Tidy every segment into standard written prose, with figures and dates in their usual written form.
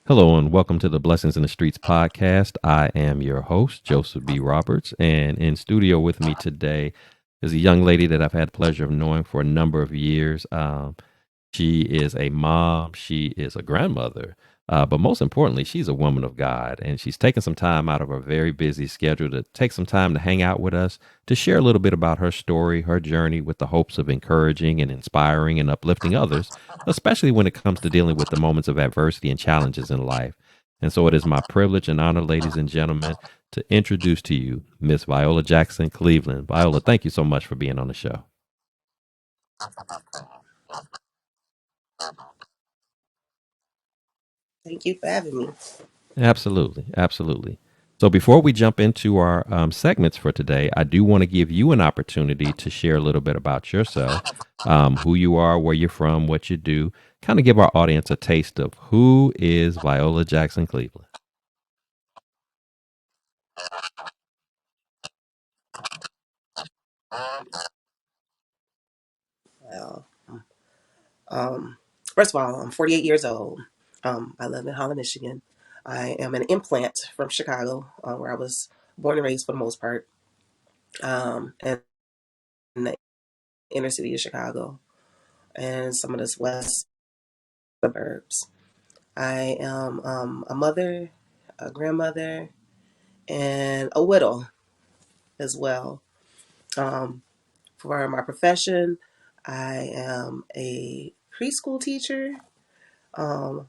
Hello and welcome to the Blessings in the Streets podcast. I am your host, Joseph B. Roberts, and in studio with me today is a young lady that I've had the pleasure of knowing for a number of years. She is a mom, she is a grandmother, but most importantly, she's a woman of God, and she's taken some time out of her very busy schedule to take some time to hang out with us, to share a little bit about her story, her journey, with the hopes of encouraging and inspiring and uplifting others, especially when it comes to dealing with the moments of adversity and challenges in life. And so it is my privilege and honor, ladies and gentlemen, to introduce to you Miss Viola Jackson-Cleveland. Viola, thank you so much for being on the show. Thank you for having me. Absolutely. Absolutely. So before we jump into our segments for today, I do want to give you an opportunity to share a little bit about yourself, who you are, where you're from, what you do, kind of give our audience a taste of who is Viola Jackson Cleveland. Well, um, first of all, I'm 48 years old. I live in Holland, Michigan. I am an implant from Chicago, where I was born and raised for the most part, and in the inner city of Chicago and some of the west suburbs. I am a mother, a grandmother, and a widow as well. Um, for my profession, I am a preschool teacher. Um,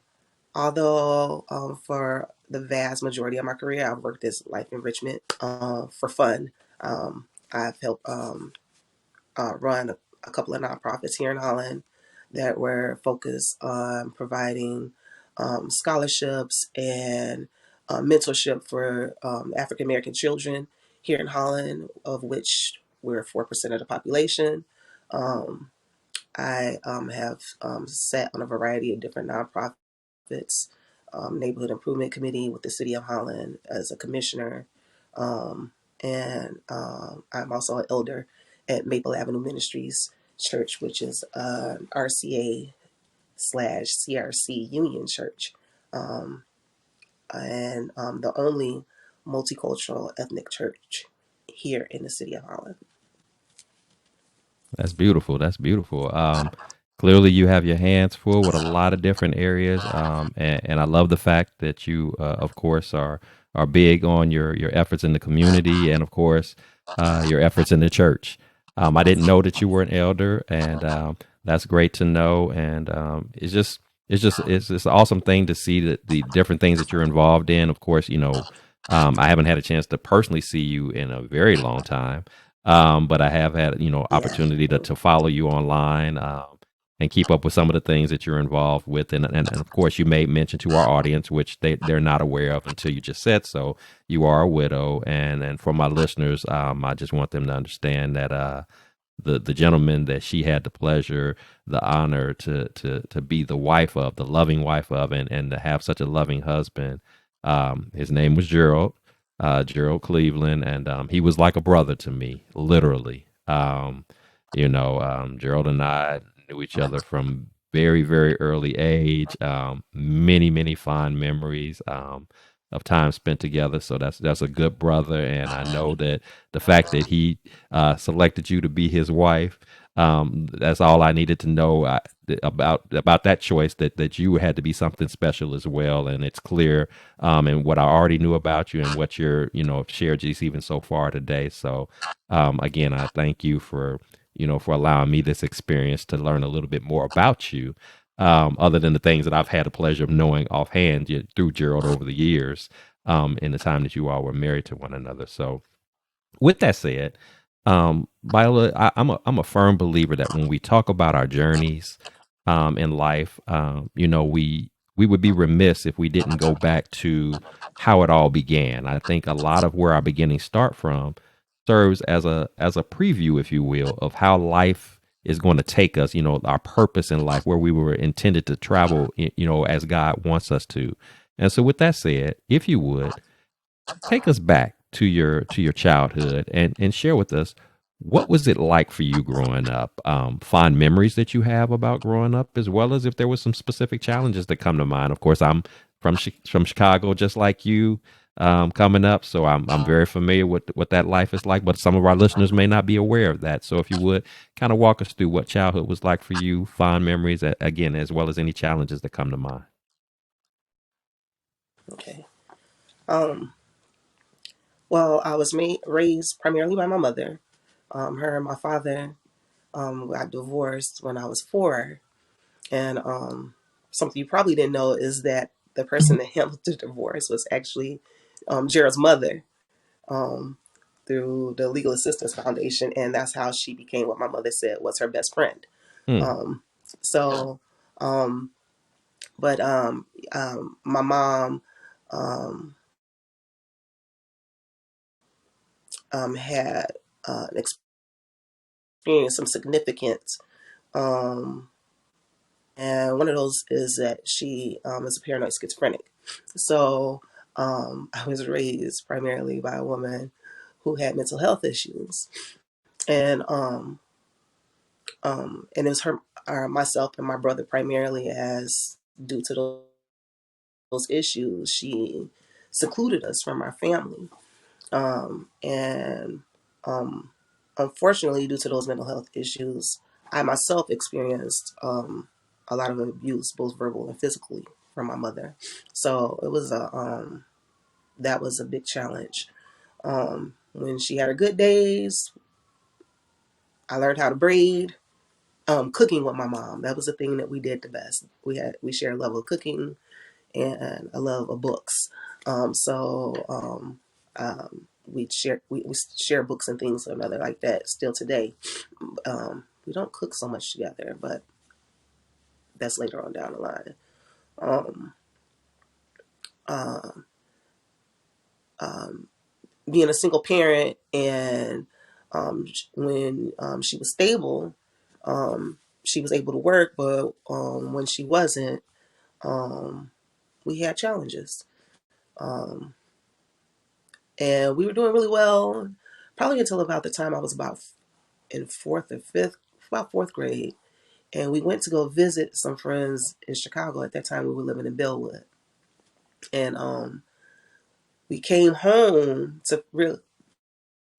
Although for the vast majority of my career, I've worked as life enrichment for fun. I've helped run a couple of nonprofits here in Holland that were focused on providing scholarships and mentorship for African American children here in Holland, of which we're 4% of the population. Um, I have sat on a variety of different nonprofits, neighborhood improvement committee with the city of Holland as a commissioner, and I'm also an elder at Maple Avenue Ministries Church, which is an RCA slash CRC Union Church, um, and the only multicultural ethnic church here in the city of Holland. That's beautiful. That's beautiful. Clearly, you have your hands full with a lot of different areas, and I love the fact that you, of course, are big on your efforts in the community, and of course, your efforts in the church. I didn't know that you were an elder, and that's great to know. And it's just an awesome thing to see that the different things that you're involved in. Of course, I haven't had a chance to personally see you in a very long time, but I have had, Yeah. opportunity to follow you online, and keep up with some of the things that you're involved with. And of course, you made mention to our audience, which they're not aware of until you just said so. You are a widow. And for my listeners, I just want them to understand that the gentleman that she had the pleasure, the honor to be the wife of, the loving wife of, and to have such a loving husband. His name was Gerald Cleveland, and he was like a brother to me, literally. Gerald and I knew each other from very, very early age. Many, many fond memories of time spent together. So that's a good brother, and I know that the fact that he selected you to be his wife. That's all I needed to know about that choice. That you had to be something special as well, and it's clear and what I already knew about you and what you're shared just even so far today. So again, I thank you for allowing me this experience to learn a little bit more about you, other than the things that I've had the pleasure of knowing offhand through Gerald over the years, in the time that you all were married to one another. So with that said, Viola, I'm a firm believer that when we talk about our journeys in life, we would be remiss if we didn't go back to how it all began. I think a lot of where our beginnings start from serves as a preview, if you will, of how life is going to take us. Our purpose in life, where we were intended to travel, as God wants us to. And so, with that said, if you would take us back to your childhood and share with us what was it like for you growing up, fond memories that you have about growing up, as well as if there was some specific challenges that come to mind. Of course, I'm from Chicago, just like you, coming up. So I'm very familiar with what that life is like. But some of our listeners may not be aware of that. So if you would kind of walk us through what childhood was like for you, fond memories, again, as well as any challenges that come to mind. Okay. Um, well, I was raised primarily by my mother. Her and my father got divorced when I was 4. And something you probably didn't know is that the person that handled the divorce was actually Gerald's mother, um, through the Legal Assistance Foundation. And that's how she became what my mother said was her best friend. Hmm. Um, so, um, but my mom um, had experienced some significant, um, and one of those is that she is a paranoid schizophrenic. So I was raised primarily by a woman who had mental health issues, and and it was her, myself, and my brother primarily, as due to those issues, she secluded us from our family. And unfortunately, due to those mental health issues, I myself experienced a lot of abuse, both verbal and physically, from my mother. So it was that was a big challenge. When she had her good days, I learned how to braid. Cooking with my mom, that was the thing that we did the best. We shared a love of cooking and a love of books. We share books and things or another like that still today. We don't cook so much together, but that's later on down the line. Um, uh, um, Being a single parent, and when she was stable, she was able to work, but when she wasn't, um, we had challenges. Um, and we were doing really well, probably until about the time I was about in fourth or fifth, about fourth grade. And we went to go visit some friends in Chicago. At that time, we were living in Bellwood. And we came home to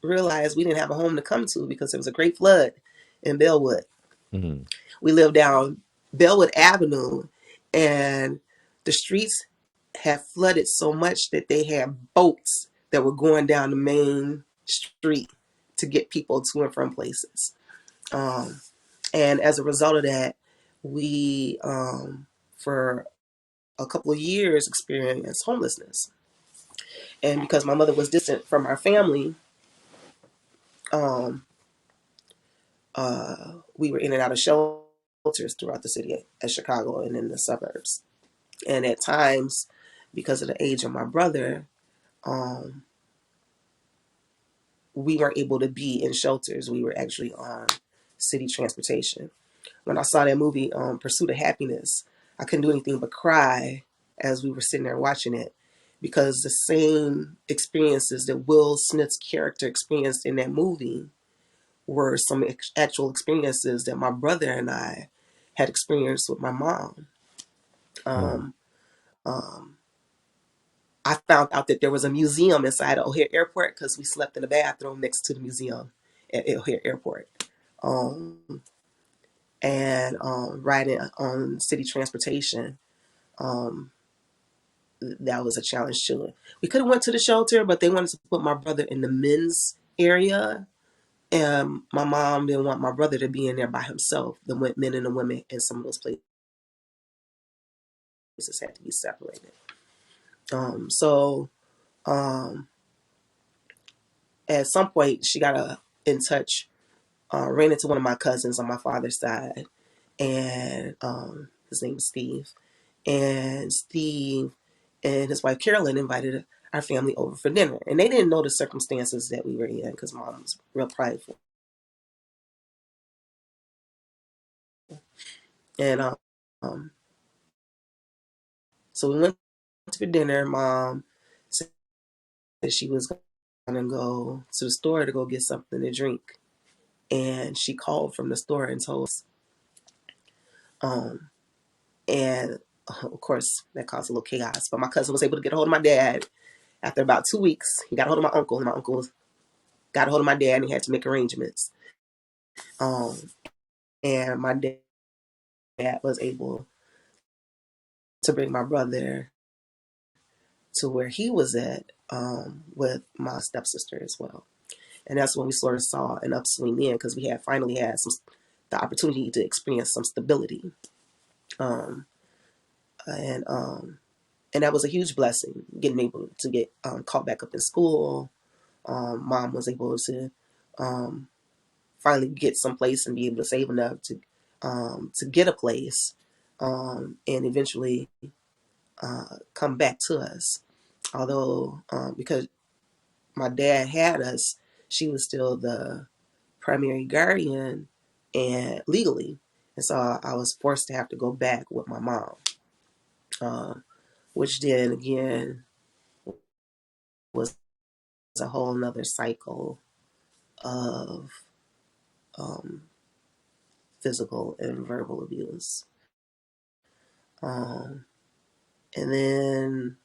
realize we didn't have a home to come to because there was a great flood in Bellwood. Hmm. We lived down Bellwood Avenue, and the streets had flooded so much that they had boats that were going down the main street to get people to and from places. Um, and as a result of that, we, for a couple of years, experienced homelessness. And because my mother was distant from our family, um, we were in and out of shelters throughout the city of Chicago and in the suburbs. And at times, because of the age of my brother, um, we weren't able to be in shelters. We were actually on city transportation. When I saw that movie, Pursuit of Happiness, I couldn't do anything but cry as we were sitting there watching it, because the same experiences that Will Smith's character experienced in that movie were some actual experiences that my brother and I had experienced with my mom. Hmm. Um, um, I found out that there was a museum inside O'Hare Airport because we slept in the bathroom next to the museum at O'Hare Airport. Um, and riding on city transportation, um, that was a challenge too. We could have went to the shelter, but they wanted to put my brother in the men's area, and my mom didn't want my brother to be in there by himself. The men and the women in some of those places had to be separated. So um, at some point, she got in touch, ran into one of my cousins on my father's side, and his name is Steve. And Steve and his wife Carolyn invited our family over for dinner, and they didn't know the circumstances that we were in because mom was real prideful. And um, so we went for dinner. Mom said that she was going to go to the store to go get something to drink, and she called from the store and told us. Um, and of course, that caused a little chaos. But my cousin was able to get a hold of my dad after about 2 weeks. He got a hold of my uncle, and my uncle got a hold of my dad, and he had to make arrangements. Um, and my dad was able to bring my brother to where he was at, with my stepsister as well. And that's when we sort of saw an upswing then, because we had finally had the opportunity to experience some stability. Um, and that was a huge blessing, getting able to get caught back up in school. Mom was able to um, finally get someplace and be able to save enough to get a place, and eventually come back to us. Although because my dad had us, she was still the primary guardian and legally, and so I was forced to have to go back with my mom, uh, which then again was a whole nother cycle of um, physical and verbal abuse. Um, and then,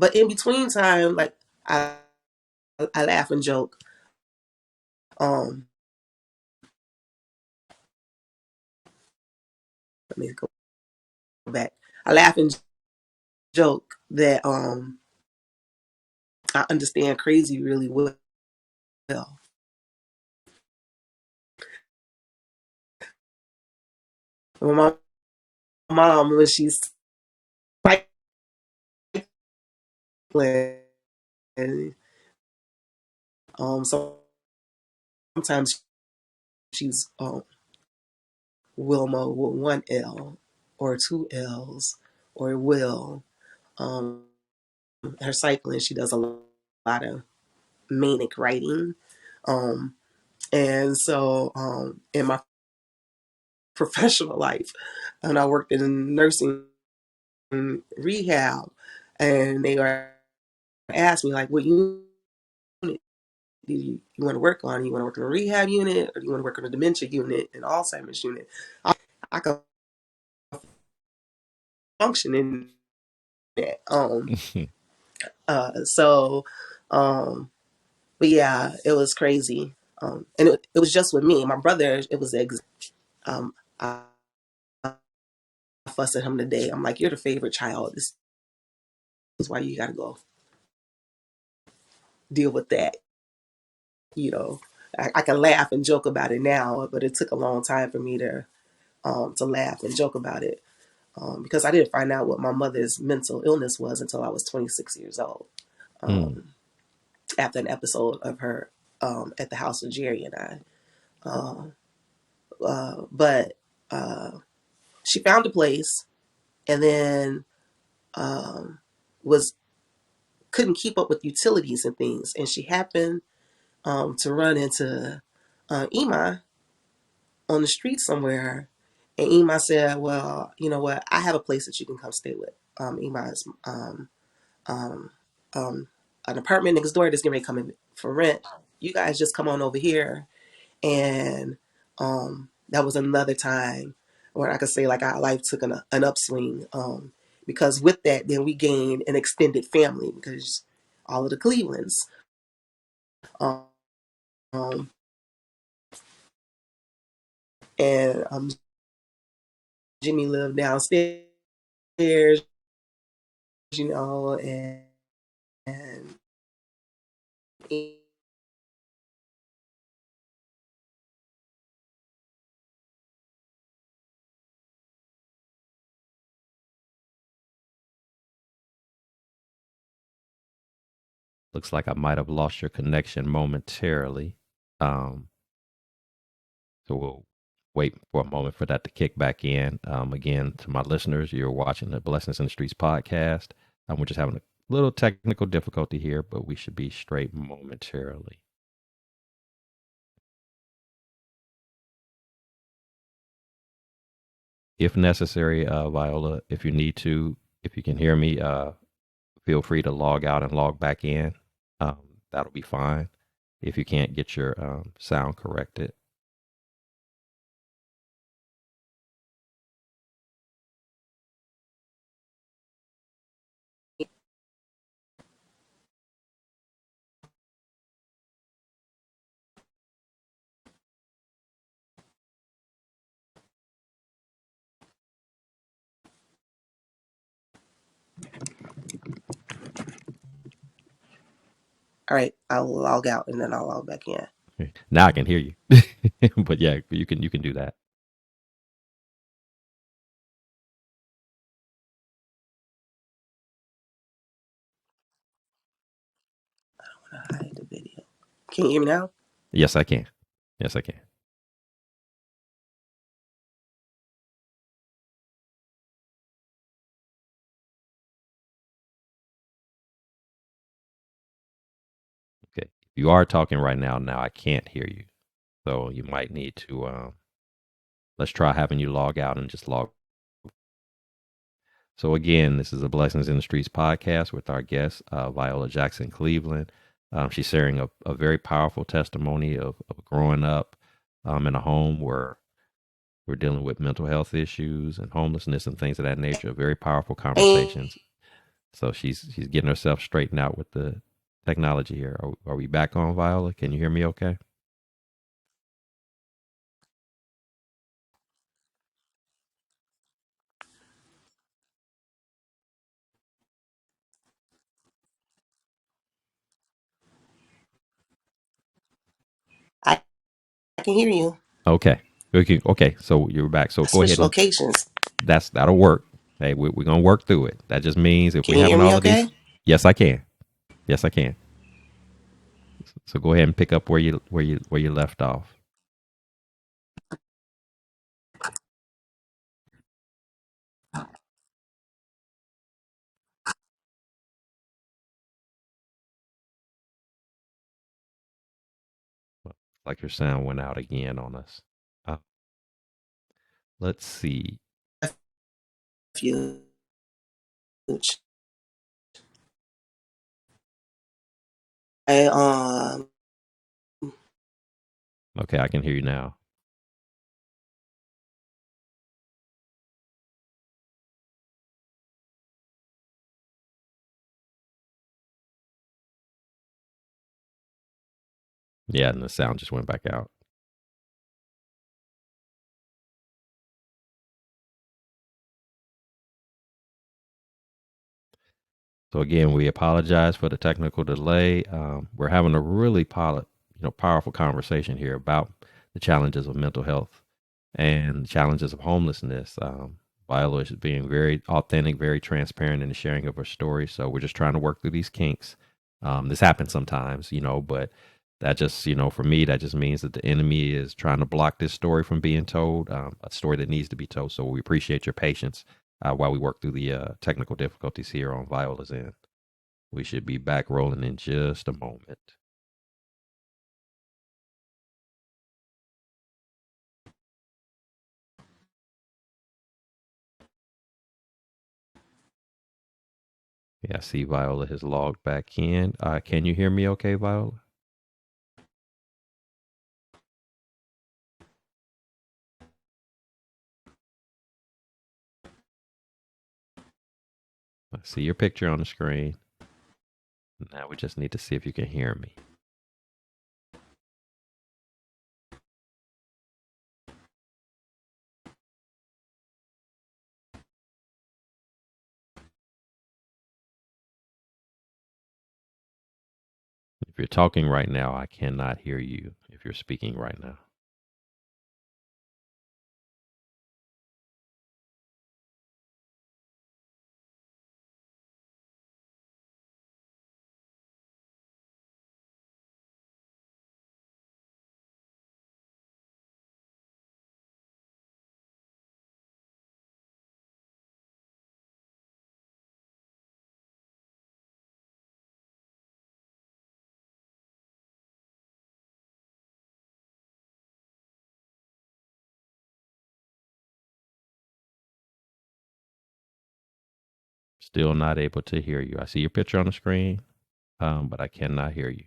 but in between time, like I laugh and joke. Um, Let me go back. I laugh and joke that I understand crazy really well. When my mom, when she's cycling, so sometimes she's Wilma with one L or two L's or Will. Um, Her cycling, she does a lot of manic writing. Um, and so in my professional life, and I worked in nursing rehab, and they were asked me like, what unit do you want to work on? You want to work in a rehab unit, or do you want to work on a dementia unit, an Alzheimer's unit? I can function in that. So, but yeah, it was crazy. And it was just with me. My brother, it was I fuss at him today. I'm like, you're the favorite child. This is why you got to go deal with that. You know, I can laugh and joke about it now, but it took a long time for me to laugh and joke about it, because I didn't find out what my mother's mental illness was until I was 26 years old. Mm. Um, After an episode of her at the house of Jerry and I. But she found a place, and then was couldn't keep up with utilities and things, and she happened to run into Ema on the street somewhere, and Ema said, "Well, you know what? I have a place that you can come stay with." Ema is um, um, an apartment next door that's getting ready to come in for rent. You guys just come on over here. And that was another time where I could say like our life took an upswing, because with that, then we gained an extended family because all of the Clevelands, um, and Jimmy lived downstairs, and Looks like I might have lost your connection momentarily. Um, so we'll wait for a moment for that to kick back in. Again, to my listeners, you're watching the Blessings in the Streets podcast. We're just having a little technical difficulty here, but we should be straight momentarily. If necessary, Viola, if you need to, if you can hear me, feel free to log out and log back in. That'll be fine if you can't get your sound corrected. All right, I'll log out and then I'll log back in. Now I can hear you. But yeah, you can do that. Hide the video. Can you hear me now? Yes, I can. Yes, I can. Okay. If you are talking right now I can't hear you. So you might need to let's try having you log out and just log. So again, this is a Blessings in the Streets podcast with our guest, Viola Jackson-Cleveland. She's sharing a very powerful testimony of growing up in a home where we're dealing with mental health issues and homelessness and things of that nature. Very powerful And conversations. So she's getting herself straightened out with the technology here. Are we back on, Viola? Can you hear me okay? I can hear you. Okay. Okay. So you're back. So I go ahead switched and locations. that'll work. Hey, we're gonna work through it. That just means if Can we're you hear having me all of these, okay? yes, I can. Yes, I can. So go ahead and pick up where you left off. Like your sound went out again on us. Uh, let's see. Refuge. I Okay, I can hear you now. Yeah, and the sound just went back out. So again, we apologize for the technical delay. We're having a really powerful conversation here about the challenges of mental health and the challenges of homelessness. Viola is being very authentic, very transparent in the sharing of her story. So we're just trying to work through these kinks. This happens sometimes, but that just, for me, that just means that the enemy is trying to block this story from being told, a story that needs to be told. So we appreciate your patience while we work through the technical difficulties here on Viola's end. We should be back rolling in just a moment. Yeah, I see Viola has logged back in. Can you hear me okay, Viola? I see your picture on the screen. Now we just need to see if you can hear me. If you're talking right now, I cannot hear you if you're speaking right now. Still not able to hear you. I see your picture on the screen, but I cannot hear you.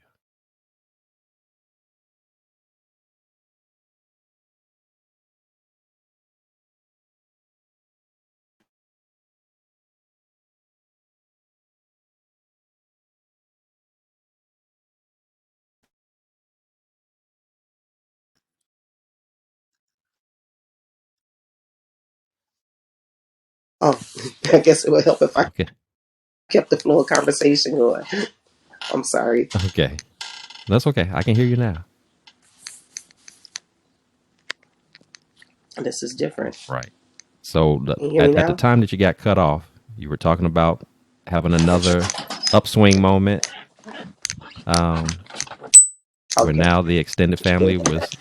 oh, I guess it would help if I Okay. kept the flow of conversation going. I'm sorry. Okay. That's okay. I can hear you now. This is different. Right. So Can you hear me at the now? time that you got cut off, you were talking about having another upswing moment, um, where Okay. now the extended family was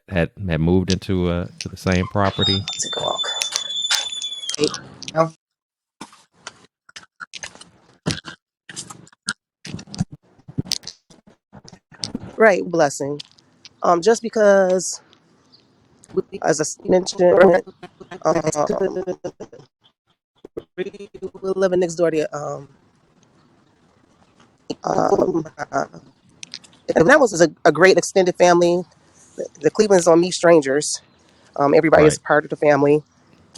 had moved into to the same property. Take a walk. Hey, now? Right, blessing. Just because, as I mentioned, we were living next door to uh, and that was a great extended family. The Clevelands don't meet strangers. Everybody is Right. part of the family,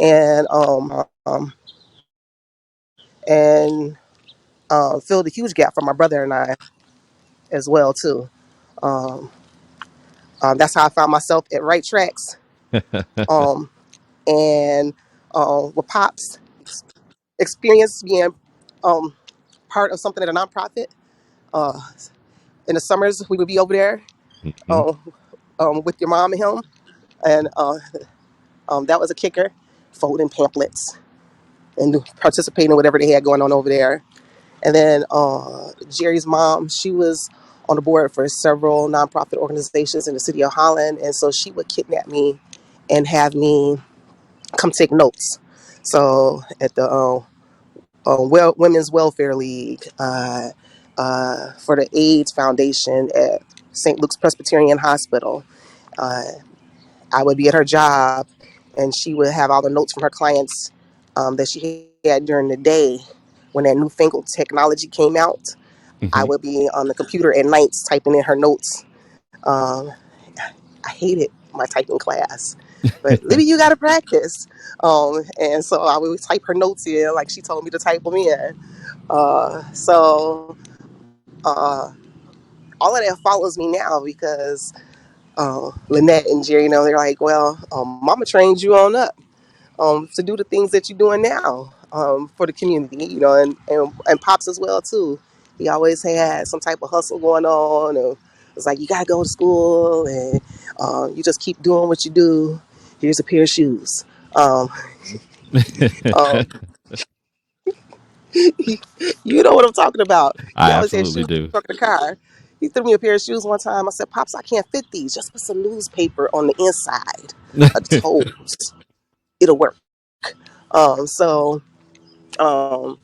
and and filled a huge gap for my brother and I as well too. Um, that's how I found myself at Right Tracks. Um, and with Pops experience being um, part of something at a nonprofit. Uh, in the summers, we would be over there Hmm. um, with your mom and him, and that was a kicker, folding pamphlets and participating in whatever they had going on over there. And then Jerry's mom, she was on the board for several nonprofit organizations in the city of Holland, and so she would kidnap me and have me come take notes. So at the Women's Welfare League, for the AIDS Foundation at St. Luke's Presbyterian Hospital, uh, I would be at her job, and she would have all the notes from her clients that she had during the day. When that newfangled technology came out, I Hmm. would be on the computer at nights typing in her notes. Um, I hated my typing class, but Libby, you got to practice. And so I would type her notes in like she told me to type them in. So all of that follows me now because Lynette and Jerry, they're like, well, Mama trained you on up to do the things that you're doing now for the community, and Pops as well too. He always had some type of hustle going on. Or it's like you gotta go to school, and you just keep doing what you do. Here's a pair of shoes. Um, um, you know what I'm talking about. He I always had absolutely shoes in do. the car. He threw me a pair of shoes one time. I said, Pops, I can't fit these. Just put some newspaper on the inside of the toes. It'll work. So um,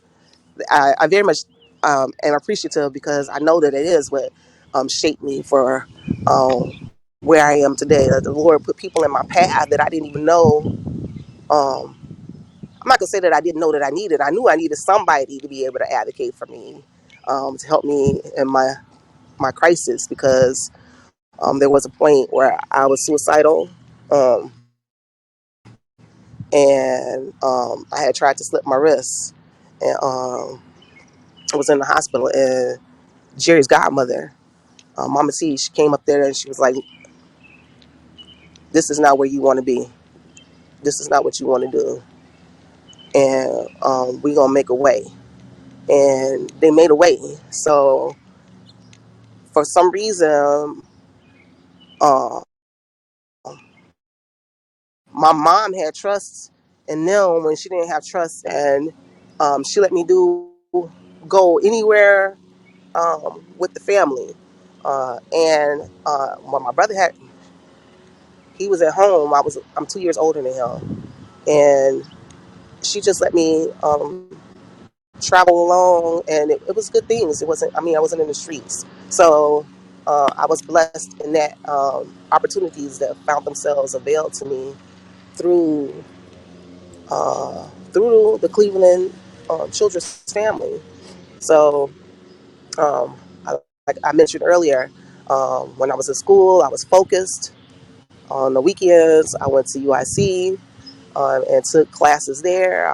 I very much am appreciative because I know that it is what shaped me for where I am today. The Lord put people in my path that I didn't even know. Um, I'm not gonna say that I didn't know that I needed. I knew I needed somebody to be able to advocate for me, to help me in my crisis because there was a point where I was suicidal, um, and I had tried to slip my wrist, and I was in the hospital. And Jerry's godmother, Mama T, she came up there and she was like, "This is not where you want to be. This is not what you want to do, and we gonna make a way." And they made a way. So for some reason, uh, my mom had trust in them when she didn't have trust, and she let me go anywhere with the family. And when my brother he was at home. I'm 2 years older than him, and she just let me travel along, and it was good things. It wasn't. I mean, I wasn't in the streets, so I was blessed in that opportunities that found themselves availed to me through through the Cleveland Children's Family. So, um, like I mentioned earlier, when I was in school, I was focused. On the weekends, I went to UIC and took classes there.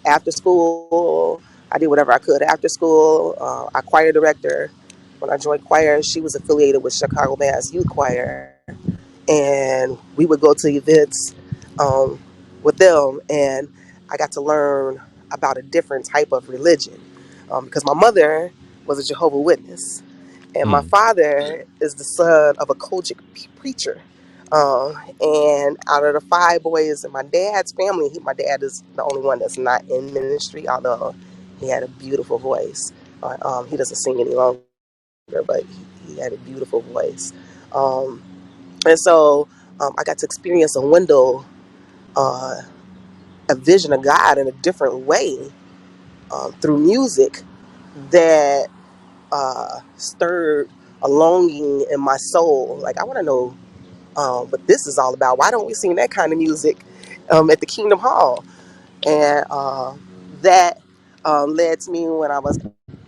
After school, I did whatever I could after school. I choir director. When I joined choir, she was affiliated with Chicago Mass Youth Choir, and we would go to events um, with them, and I got to learn about a different type of religion. because my mother was a Jehovah's Witness, and my Mm, father is the son of a Kojic preacher. And out of the five boys in my dad's family, my dad is the only one that's not in ministry, although he had a beautiful voice. He doesn't sing any longer, but he had a beautiful voice. Um, and so I got to experience a window, uh, a vision of God in a different way through music that stirred a longing in my soul. Like, I want to know what this is all about. Why don't we sing that kind of music at the Kingdom Hall? And that led to me when I was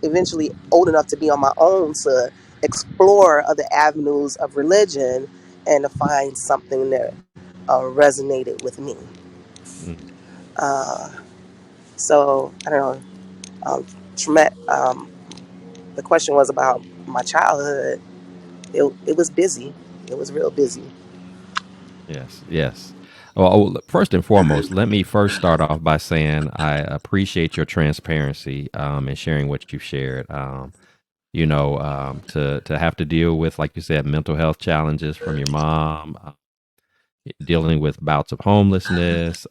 eventually old enough to be on my own to explore other avenues of religion and to find something that resonated with me. mm. Uh, so I don't know. Traumat, the question was about my childhood. It was busy. It was real busy. Yes, yes. First and foremost, let me first start off by saying I appreciate your transparency and sharing what you've shared. To have to deal with, like you said, mental health challenges from your mom, dealing with bouts of homelessness,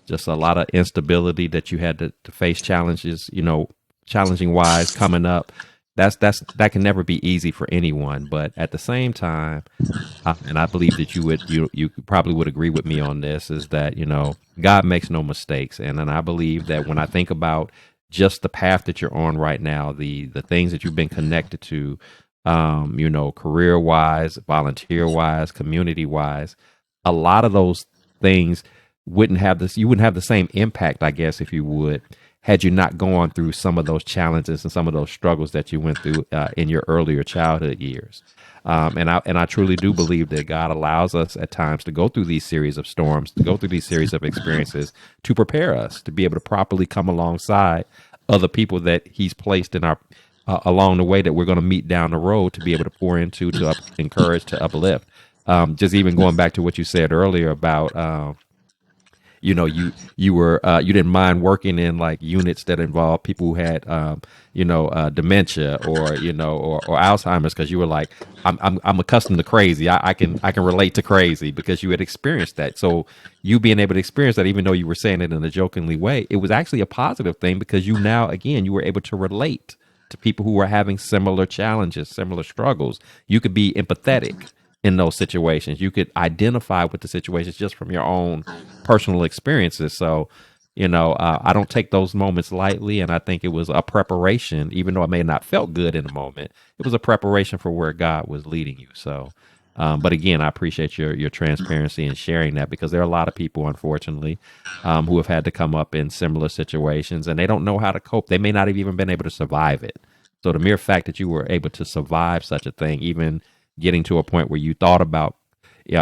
just a lot of instability that you had to face challenges, challenging wise coming up. That can never be easy for anyone. But at the same time, and I believe that you probably would agree with me on this, is that God makes no mistakes, and I believe that when I think about just the path that you're on right now, the things that you've been connected to, career wise, volunteer wise, community wise, a lot of those things wouldn't have this. You wouldn't have the same impact, I guess, if you would, had you not gone through some of those challenges and some of those struggles that you went through in your earlier childhood years. And I truly do believe that God allows us at times to go through these series of storms, to go through these series of experiences, to prepare us to be able to properly come alongside other people that He's placed in our along the way that we're going to meet down the road, to be able to pour into, encourage, to uplift. Just even going back to what you said earlier about you didn't mind working in like units that involve people who had dementia, or or Alzheimer's, because you were like, I'm accustomed to crazy. I can relate to crazy, because you had experienced that. So you being able to experience that, even though you were saying it in a jokingly way, it was actually a positive thing, because you now, again, you were able to relate to people who were having similar challenges, similar struggles. You could be empathetic in those situations. You could identify with the situations just from your own personal experiences. So, I don't take those moments lightly, and I think it was a preparation, even though it may not felt good in the moment. It was a preparation for where God was leading you. So, but again, I appreciate your transparency and sharing that, because there are a lot of people, unfortunately, who have had to come up in similar situations, and they don't know how to cope. They may not have even been able to survive it. So the mere fact that you were able to survive such a thing, even getting to a point where you thought about,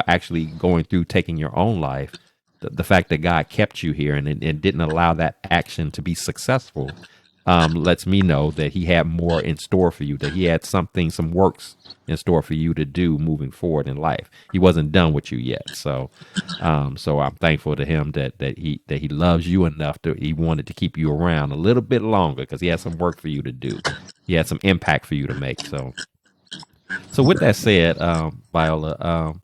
actually going through taking your own life, the fact that God kept you here, and didn't allow that action to be successful, lets me know that He had more in store for you, that He had some works in store for you to do moving forward in life. He wasn't done with you yet. So I'm thankful to Him that He loves you enough to He wanted to keep you around a little bit longer, because He had some work for you to do. He had some impact for you to make. So with that said, Viola,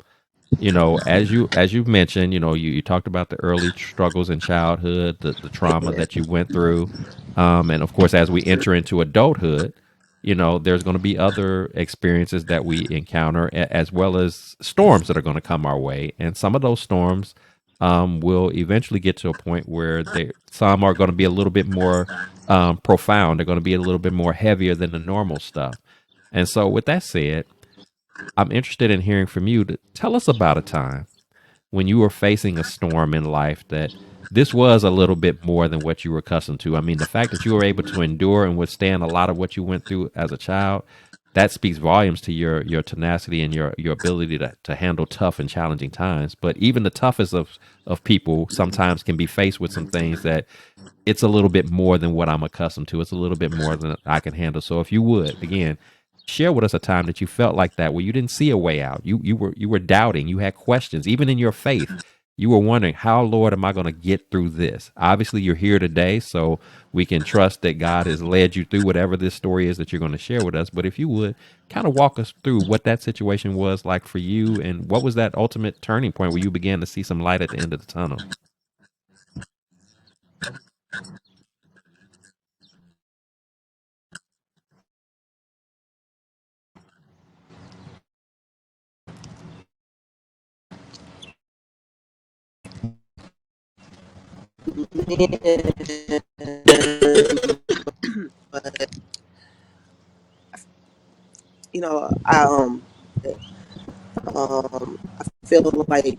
as you've mentioned, you talked about the early struggles in childhood, the trauma that you went through, and of course, as we enter into adulthood, there's going to be other experiences that we encounter, as well as storms that are going to come our way, and some of those storms will eventually get to a point where some are going to be a little bit more profound. They're going to be a little bit more heavier than the normal stuff. And so, with that said, I'm interested in hearing from you to tell us about a time when you were facing a storm in life that this was a little bit more than what you were accustomed to. I mean, the fact that you were able to endure and withstand a lot of what you went through as a child, that speaks volumes to your tenacity and your ability to handle tough and challenging times. But even the toughest of people sometimes can be faced with some things that it's a little bit more than what I'm accustomed to. It's a little bit more than I can handle. So if you would, again, share with us a time that you felt like that, where you didn't see a way out. You were doubting, you had questions, even in your faith. You were wondering, how, Lord, am I going to get through this? Obviously, you're here today, so we can trust that God has led you through whatever this story is that you're going to share with us. But if you would kind of walk us through what that situation was like for you, and what was that ultimate turning point where you began to see some light at the end of the tunnel? But I feel like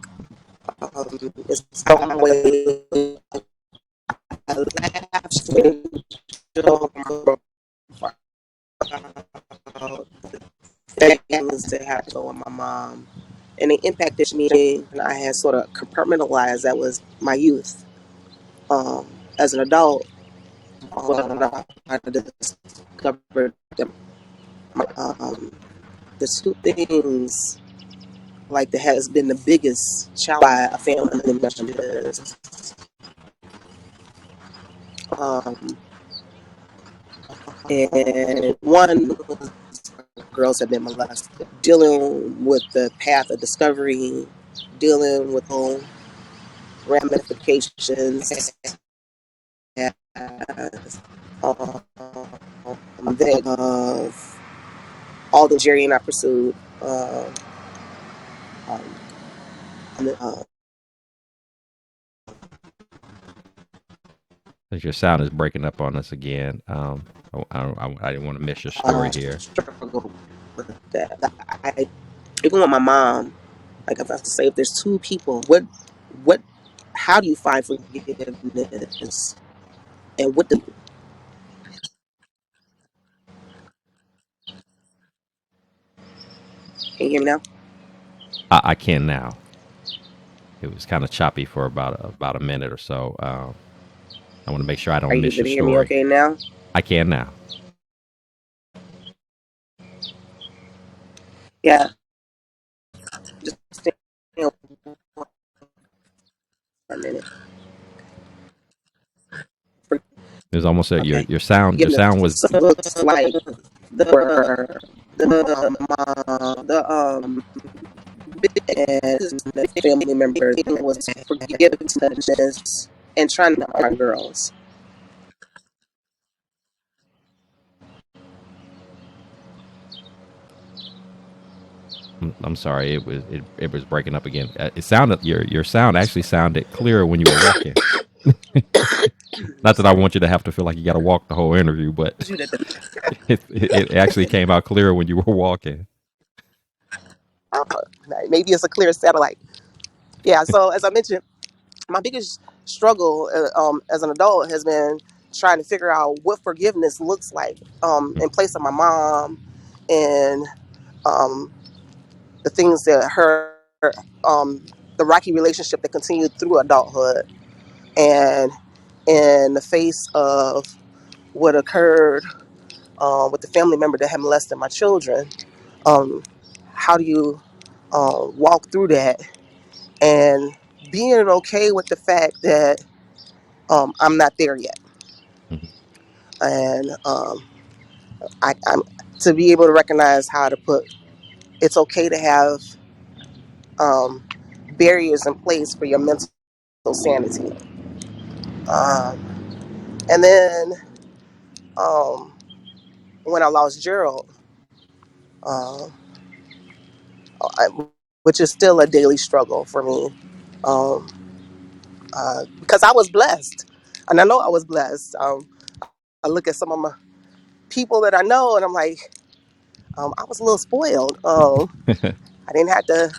it's some way I lapsed into things that happened with my mom, and it impacted me. And I had sort of compartmentalized that was my youth. As an adult, when I discovered that the two things like that has been the biggest challenge by a family member is um, and one girls have been molested, dealing with the path of discovery, dealing with ramifications that um, that of all the journey I pursued. Um, uh, 'Cause your sound is breaking up on us again. I didn't want to miss your story here. struggle with that. Even with my mom, like if I have to say, if there's two people, what, how do you find forgiveness, and what the? Can you hear me now? I can now. It was kind of choppy for about a minute or so. I want to make sure I Are don't you miss able your to hear me story. okay now? I can now. Yeah, just stay on for a minute. It was almost your Okay, your sound. Your forgiveness. sound was. So it looks like the and the family members was forgiveness and trying to our girls. I'm sorry. It was breaking up again. It sounded your sound actually sounded clearer when you were walking. Not that I Sorry, want you to have to feel like you got to walk the whole interview, but you did the. it actually came out clearer when you were walking. uh, Maybe it's a clear satellite. Yeah. So as I mentioned, my biggest struggle as an adult has been trying to figure out what forgiveness looks like in place of my mom and um, the things that her um, the rocky relationship that continued through adulthood, and in the face of what occurred with the family member that had molested my children. um, how do you walk through that and being okay with the fact that I'm not there yet, Mhm. and I'm to be able to recognize how to put it's okay to have um, barriers in place for your mental sanity. Um, and then um, when I lost Gerald, uh, I, which is still a daily struggle for me, um, because I was blessed, and I know I was blessed. I look at some of my people that I know, and I'm like, I was a little spoiled. I didn't have to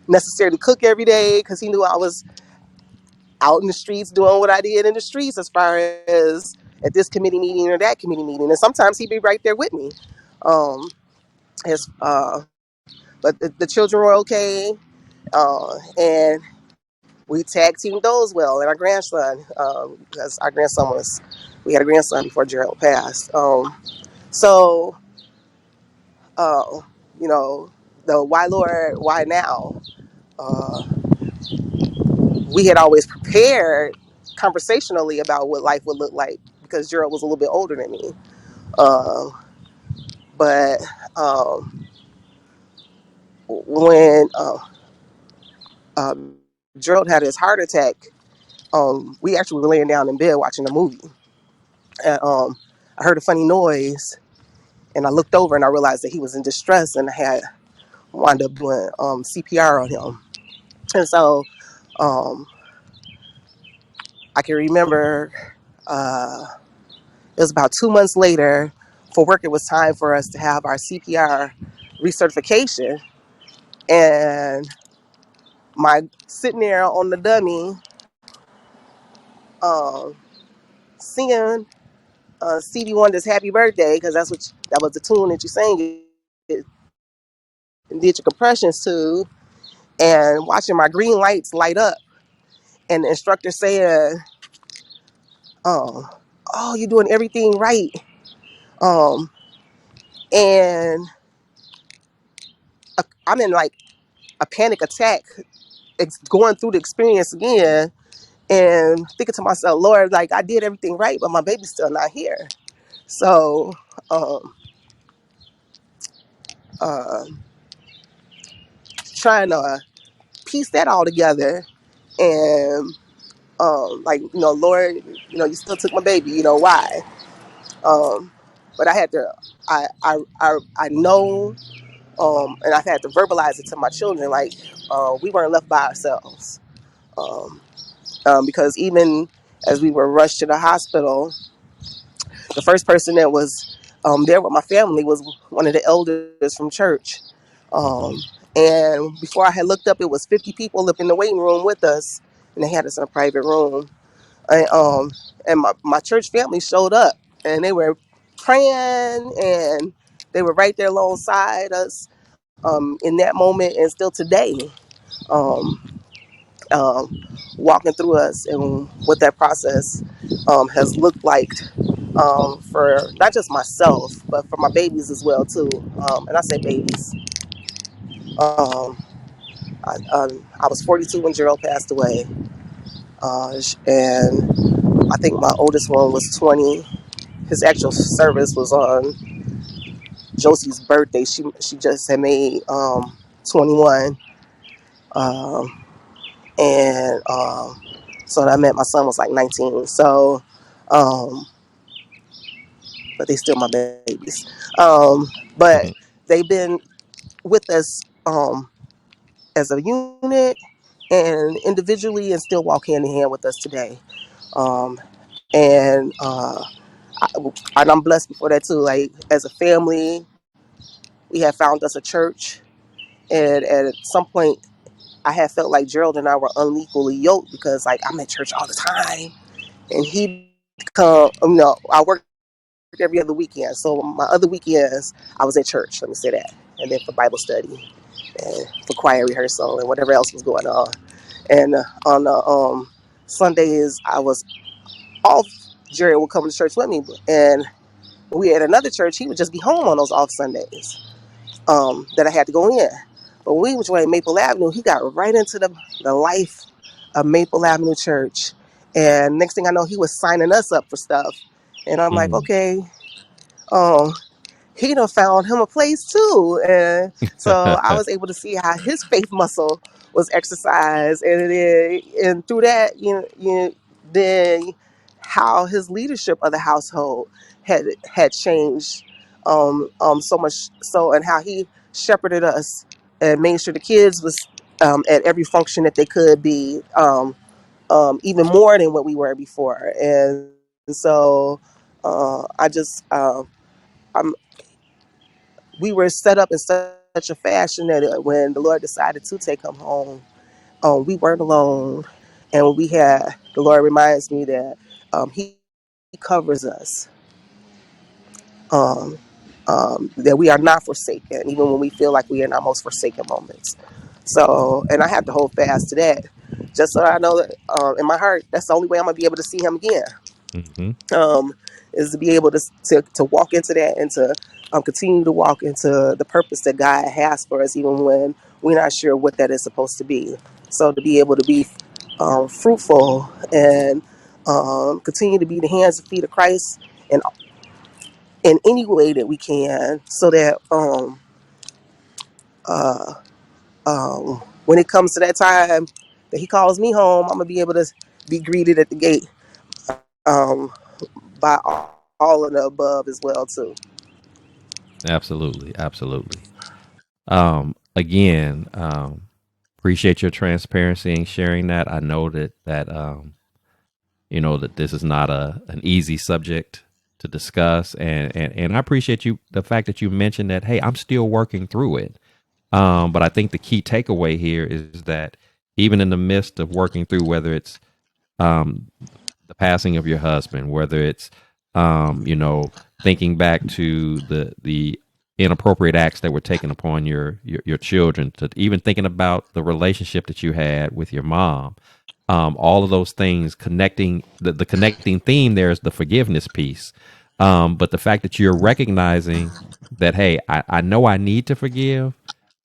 necessarily cook every day because he knew I was out in the streets doing what I did in the streets as far as at this committee meeting or that committee meeting. And sometimes he'd be right there with me. Um, his, but the children were okay. And we tag teamed those well. And our grandson, because our grandson was, we had a grandson before Gerald passed. So, uh, you know, the why Lord, why now? Uh, we had always prepared conversationally about what life would look like because Gerald was a little bit older than me. Uh, but when Gerald had his heart attack, we actually were laying down in bed watching a movie. And I heard a funny noise, and I looked over and I realized that he was in distress, and I had wound up doing CPR on him. And so um, I can remember uh, it was about 2 months later for work. It was time for us to have our CPR recertification, and my sitting there on the dummy, um, singing Stevie Wonder's "Happy Birthday" because that was the tune that you sang it and did your compressions to, and watching my green lights light up, and the instructor saying, um, "Oh, you're doing everything right," um, and I'm in like a panic attack, going through the experience again, and thinking to myself, Lord, like I did everything right, but my baby's still not here. So, um, uh, trying to piece that all together, and like Lord, you still took my baby. Why? Um, but I had to, I know, and I've had to verbalize it to my children, like we weren't left by ourselves, um, because even as we were rushed to the hospital, the first person that was there with my family was one of the elders from church. Um, and before I had looked up, it was 50 people up in the waiting room with us, and they had us in a private room. And my church family showed up, and they were praying, and they were right there alongside us in that moment, and still today, um, um, walking through us and what that process has looked like for not just myself, but for my babies as well too. And I say babies. Um, I was 42 when Gerald passed away, and I think my oldest one was 20. His actual service was on Josie's birthday. She just had made 21, um, and so I met my son was like 19. So, um, but they still my babies. But they've been with us as a unit and individually, and still walk hand in hand with us today. Um, and I, and I'm blessed before that too. Like as a family, we had found us a church, and at some point, I had felt like Gerald and I were unequally yoked because like I'm at church all the time, and he'd come. I worked every other weekend, so my other weekends I was at church. Let me say that, and then for Bible study and for choir rehearsal and whatever else was going on. And on the Sundays I was off. Jerry would come to church with me, and we had another church. He would just be home on those off Sundays that I had to go in. But when we was at Maple Avenue, he got right into the life of Maple Avenue Church. And next thing I know, he was signing us up for stuff. And I'm like, Mm. okay, um, he done found him a place too. And so I was able to see how his faith muscle was exercised. And through that, then how his leadership of the household had changed so much so, and how he shepherded us and made sure the kids was at every function that they could be, even more than what we were before. And so I just I'm we were set up in such a fashion that when the Lord decided to take him home, we weren't alone, and we had the Lord reminds me that He covers us, um, that we are not forsaken, even when we feel like we are in our most forsaken moments. So, and I have to hold fast to that, just so I know that in my heart, that's the only way I'm gonna be able to see Him again. Mhm. um, is to be able to walk into that and to continue to walk into the purpose that God has for us, even when we're not sure what that is supposed to be. So to be able to be fruitful and continue to be the hands and feet of Christ in any way that we can, so that uh, when it comes to that time that He calls me home, I'm gonna be able to be greeted at the gate um, by all of the above as well too. Absolutely, absolutely. Again, appreciate your transparency and sharing that. I know that you know that this is not an easy subject to discuss, and I appreciate you the fact that you mentioned that. Hey, I'm still working through it. But I think the key takeaway here is that even in the midst of working through, whether it's um, the passing of your husband, whether it's you know, thinking back to the inappropriate acts that were taken upon your children, to even thinking about the relationship that you had with your mom, all of those things connecting the connecting theme there is the forgiveness piece. But the fact that you're recognizing that, hey, I know I need to forgive.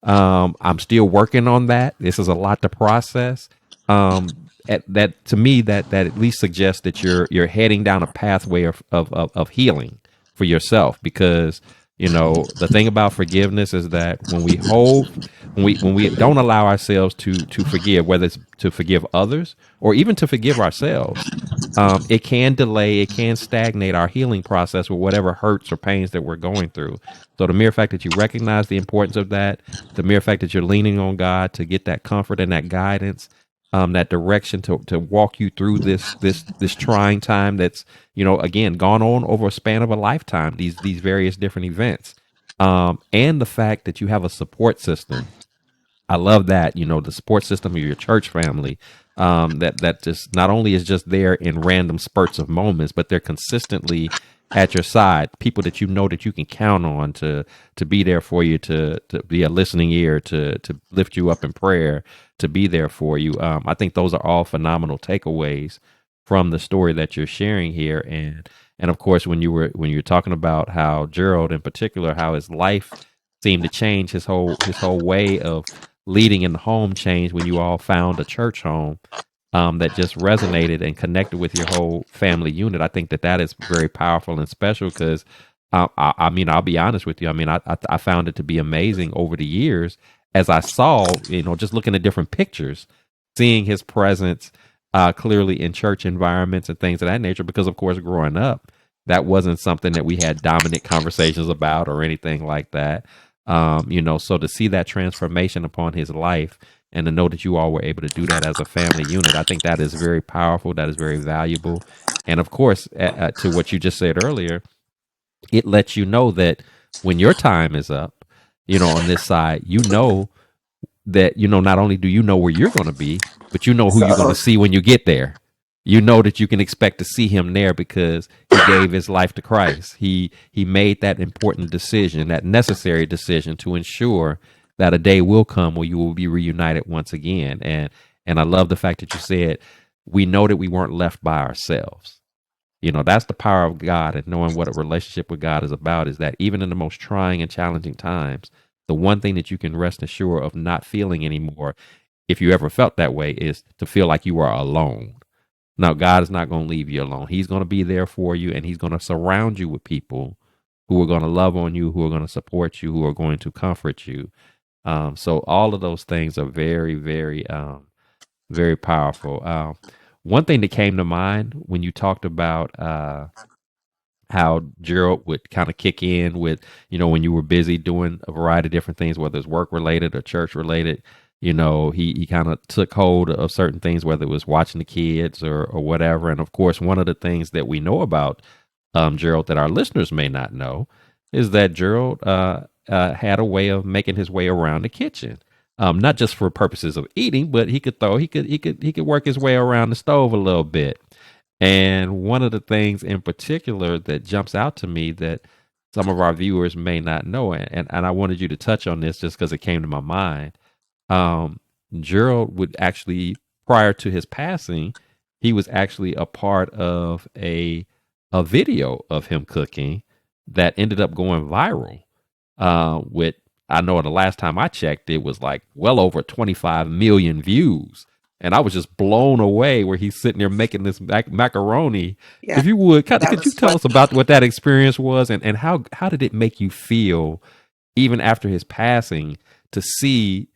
I'm still working on that. This is a lot to process. That to me, that at least suggests that you're heading down a pathway of healing for yourself. Because you know the thing about forgiveness is that when we don't allow ourselves to forgive, whether it's to forgive others or even to forgive ourselves, it can delay, it can stagnate our healing process with whatever hurts or pains that we're going through. So the mere fact that you recognize the importance of that, the mere fact that you're leaning on God to get that comfort and that guidance, that direction to walk you through this trying time that's, you know, again, gone on over a span of a lifetime, these various different events, and the fact that you have a support system. I love that, you know, the support system of your church family, that just not only is just there in random spurts of moments, but they're consistently at your side. People that you know that you can count on to be there for you, to be a listening ear, to lift you up in prayer, to be there for you. I think those are all phenomenal takeaways from the story that you're sharing here, and of course when you're talking about how Gerald in particular, how his life seemed to change, his whole way of leading in the home changed when you all found a church home, that just resonated and connected with your whole family unit. I think that is very powerful and special because, I mean, I'll be honest with you. I mean, I found it to be amazing over the years as I saw, you know, just looking at different pictures, seeing his presence clearly in church environments and things of that nature. Because, of course, growing up, that wasn't something that we had dominant conversations about or anything like that. You know, so to see that transformation upon his life and to know that you all were able to do that as a family unit, I think that is very powerful. That is very valuable. And of course, to what you just said earlier, it lets you know that when your time is up, you know, on this side, you know that, you know, not only do you know where you're going to be, but you know who you're going to So see when you get there. You know that you can expect to see him there because he gave his life to Christ. He made that important decision, that necessary decision to ensure that a day will come where you will be reunited once again. And I love the fact that you said we know that we weren't left by ourselves. You know, that's the power of God, and knowing what a relationship with God is about is that even in the most trying and challenging times, the one thing that you can rest assured of not feeling anymore, if you ever felt that way, is to feel like you are alone. Now, God is not going to leave you alone. He's going to be there for you, and He's going to surround you with people who are going to love on you, who are going to support you, who are going to comfort you. So all of those things are very, very powerful. One thing that came to mind when you talked about how Gerald would kind of kick in with, you know, when you were busy doing a variety of different things, whether it's work related or church related, you know, he kind of took hold of certain things, whether it was watching the kids or whatever. And of course, one of the things that we know about Gerald that our listeners may not know is that Gerald had a way of making his way around the kitchen. Not just for purposes of eating, but he could work his way around the stove a little bit. And one of the things in particular that jumps out to me that some of our viewers may not know, and I wanted you to touch on this just because it came to my mind. Um, Gerald would actually, prior to his passing, he was actually a part of a video of him cooking that ended up going viral. With, I know the last time I checked, it was like well over 25 million views. and I was just blown away where he's sitting there making this macaroni. Yeah, If you would, that could you was tell fun. us about what that experience was, and how did it make you feel, even after his passing, to see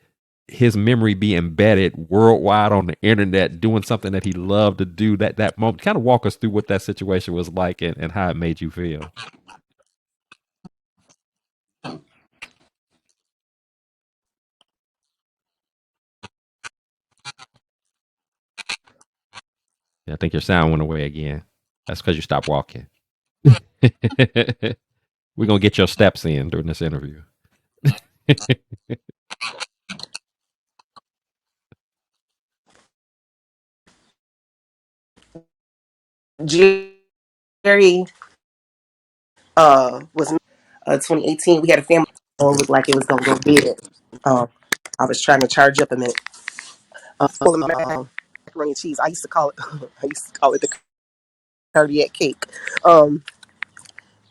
his memory be embedded worldwide on the internet, doing something that he loved to do? That moment, kind of walk us through what that situation was like, and how it made you feel. Yeah, I think your sound went away again. That's because you stopped walking. We're gonna get your steps in during this interview. Jerry was 2018. We had a family. So it looked like it was gonna go dead. Um, I was trying to charge up a minute. Full of macaroni and cheese. I used to call it. I used to call it the cardiac cake. Um,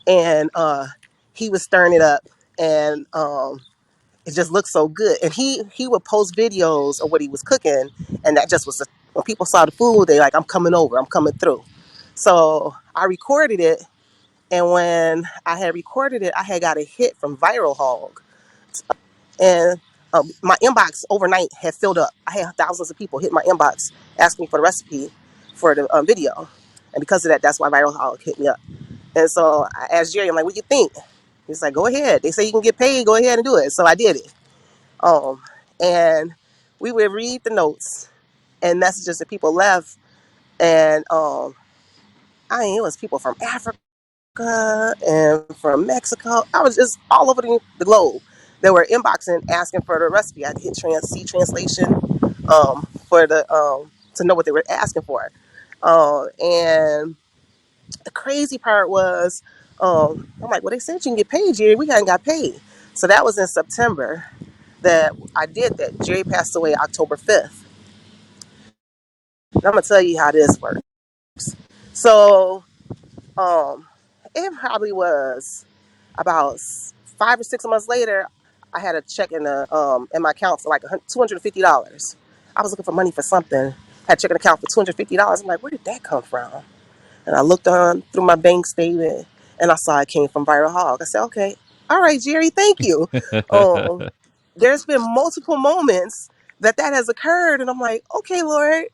and he was stirring it up, and it just looked so good. And he would post videos of what he was cooking, and that just was when people saw the food, they like, I'm coming over, I'm coming through. So I recorded it, and when I had recorded it, I had got a hit from Viral Hog, and my inbox overnight had filled up. I had thousands of people hit my inbox asking me for the recipe for the video, and because of that, that's why Viral Hog hit me up. And so I asked Jerry, I'm like, what do you think? He's like, go ahead. They say you can get paid. Go ahead and do it. So I did it. Um, and we would read the notes and messages that people left. And I mean, it was people from Africa and from Mexico. I was just all over the globe. They were inboxing asking for the recipe. I did see translation for the to know what they were asking for. And the crazy part was, I'm like, well, they said you can get paid, Jerry. We hadn't got paid. So that was in September that I did that. Jerry passed away October 5th. And I'm going to tell you how this works. So it probably was about 5 or 6 months later, I had a check in my account for like $250. I was looking for money for something. Had a check in account for $250. I'm like, where did that come from? And I looked on through my bank statement and I saw it came from Viral Hog. I said, okay, all right, Jerry, thank you. Um, there's been multiple moments that has occurred. And I'm like, okay, Lord,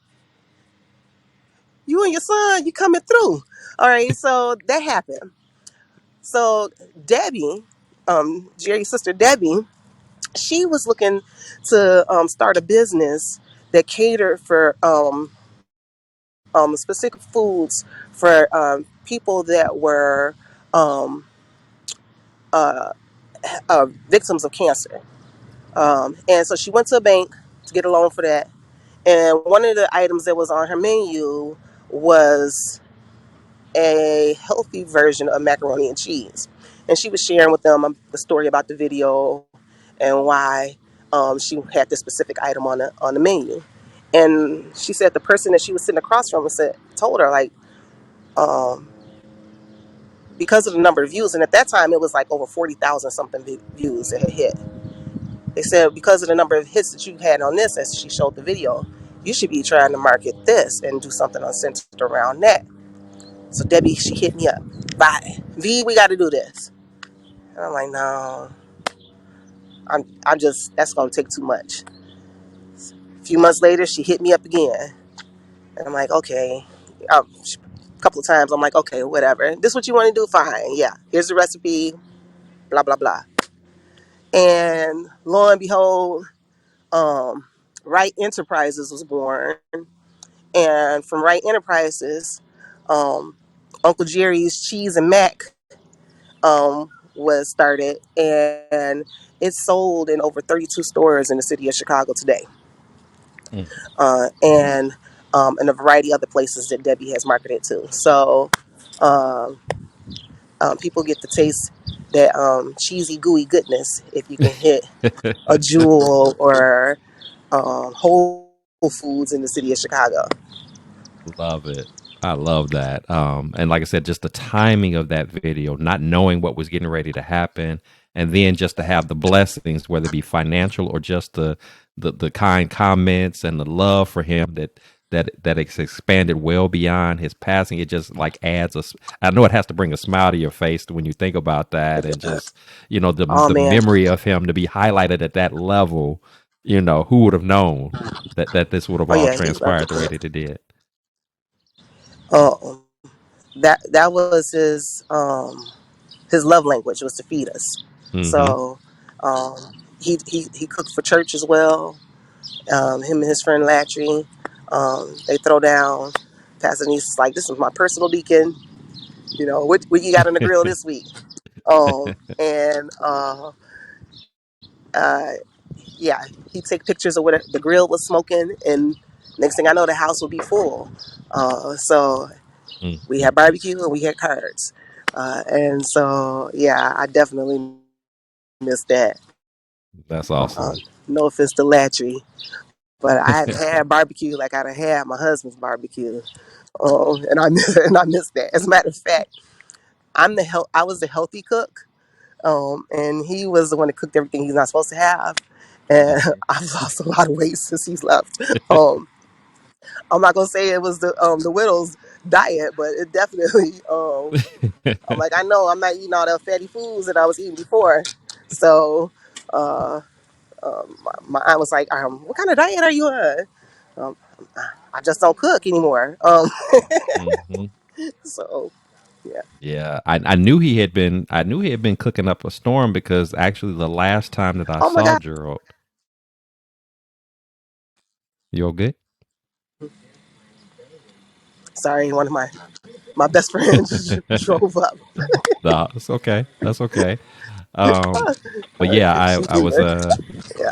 you and your son, you coming through. All right, so that happened. So Debbie, Jerry's sister Debbie, she was looking to start a business that catered for specific foods for people that were um, uh, victims of cancer. And so she went to a bank to get a loan for that. And one of the items that was on her menu was a healthy version of macaroni and cheese. And she was sharing with them the story about the video and why she had this specific item on the menu. And she said the person that she was sitting across from told her like, um, because of the number of views, and at that time it was like over 40,000 something views that had hit. They said because of the number of hits that you had on this, as she showed the video, you should be trying to market this and do something centered around that. So Debbie, she hit me up. Bye. V, we got to do this. And I'm like, no, I'm just, that's going to take too much. A few months later, she hit me up again. And I'm like, okay. A couple of times, I'm like, okay, whatever. This what you want to do? Fine. Yeah. Here's the recipe, blah, blah, blah. And lo and behold, um, Wright Enterprises was born. And from Wright Enterprises, um, Uncle Jerry's Cheese and Mac was started, and it's sold in over 32 stores in the city of Chicago today, Mm. and a variety of other places that Debbie has marketed to. So um, people get to taste that cheesy, gooey goodness if you can hit a Jewel or Whole Foods in the city of Chicago. Love it. I love that. And like I said, just the timing of that video, not knowing what was getting ready to happen, and then just to have the blessings, whether it be financial or just the kind comments and the love for him that it's expanded well beyond his passing. It just like adds a. I know it has to bring a smile to your face when you think about that, and just Oh the man. memory of him to be highlighted at that level. Who would have known that this would have Oh all yeah, he loved to transpired the way cook. that it did. Um, that was his love language was to feed us. Mm-hmm. So um, he cooked for church as well. Him and his friend Latry, they throw down. Pastor Niece is like, this is my personal deacon. What you got on the grill this week? And uh, yeah, he'd take pictures of what the grill was smoking, and next thing I know, the house would be full. So we Mm-hmm. had barbecue and we had cards, and so yeah, I definitely missed that. That's Uh, awesome. no offense to Latry, but I haven't had barbecue like I'd have had my husband's barbecue, and I and I missed that. As a matter of fact, I was the healthy cook, and he was the one that cooked everything he's not supposed to have, and Mhm. I've lost a lot of weight since he's left. I'm not gonna say it was the widow's diet, but it definitely I'm like, I know I'm not eating all the fatty foods that I was eating before, so. Uh, my aunt was like, "What kind of diet are you on?" Um, I just don't cook anymore. Mhm. So yeah. Yeah, I knew he had been cooking up a storm because actually the last time that I Oh my saw God. Gerald, you all good? Sorry, one of my best friends drove up. No, it's okay. That's okay. Um, but yeah, I She's I was here. Yeah.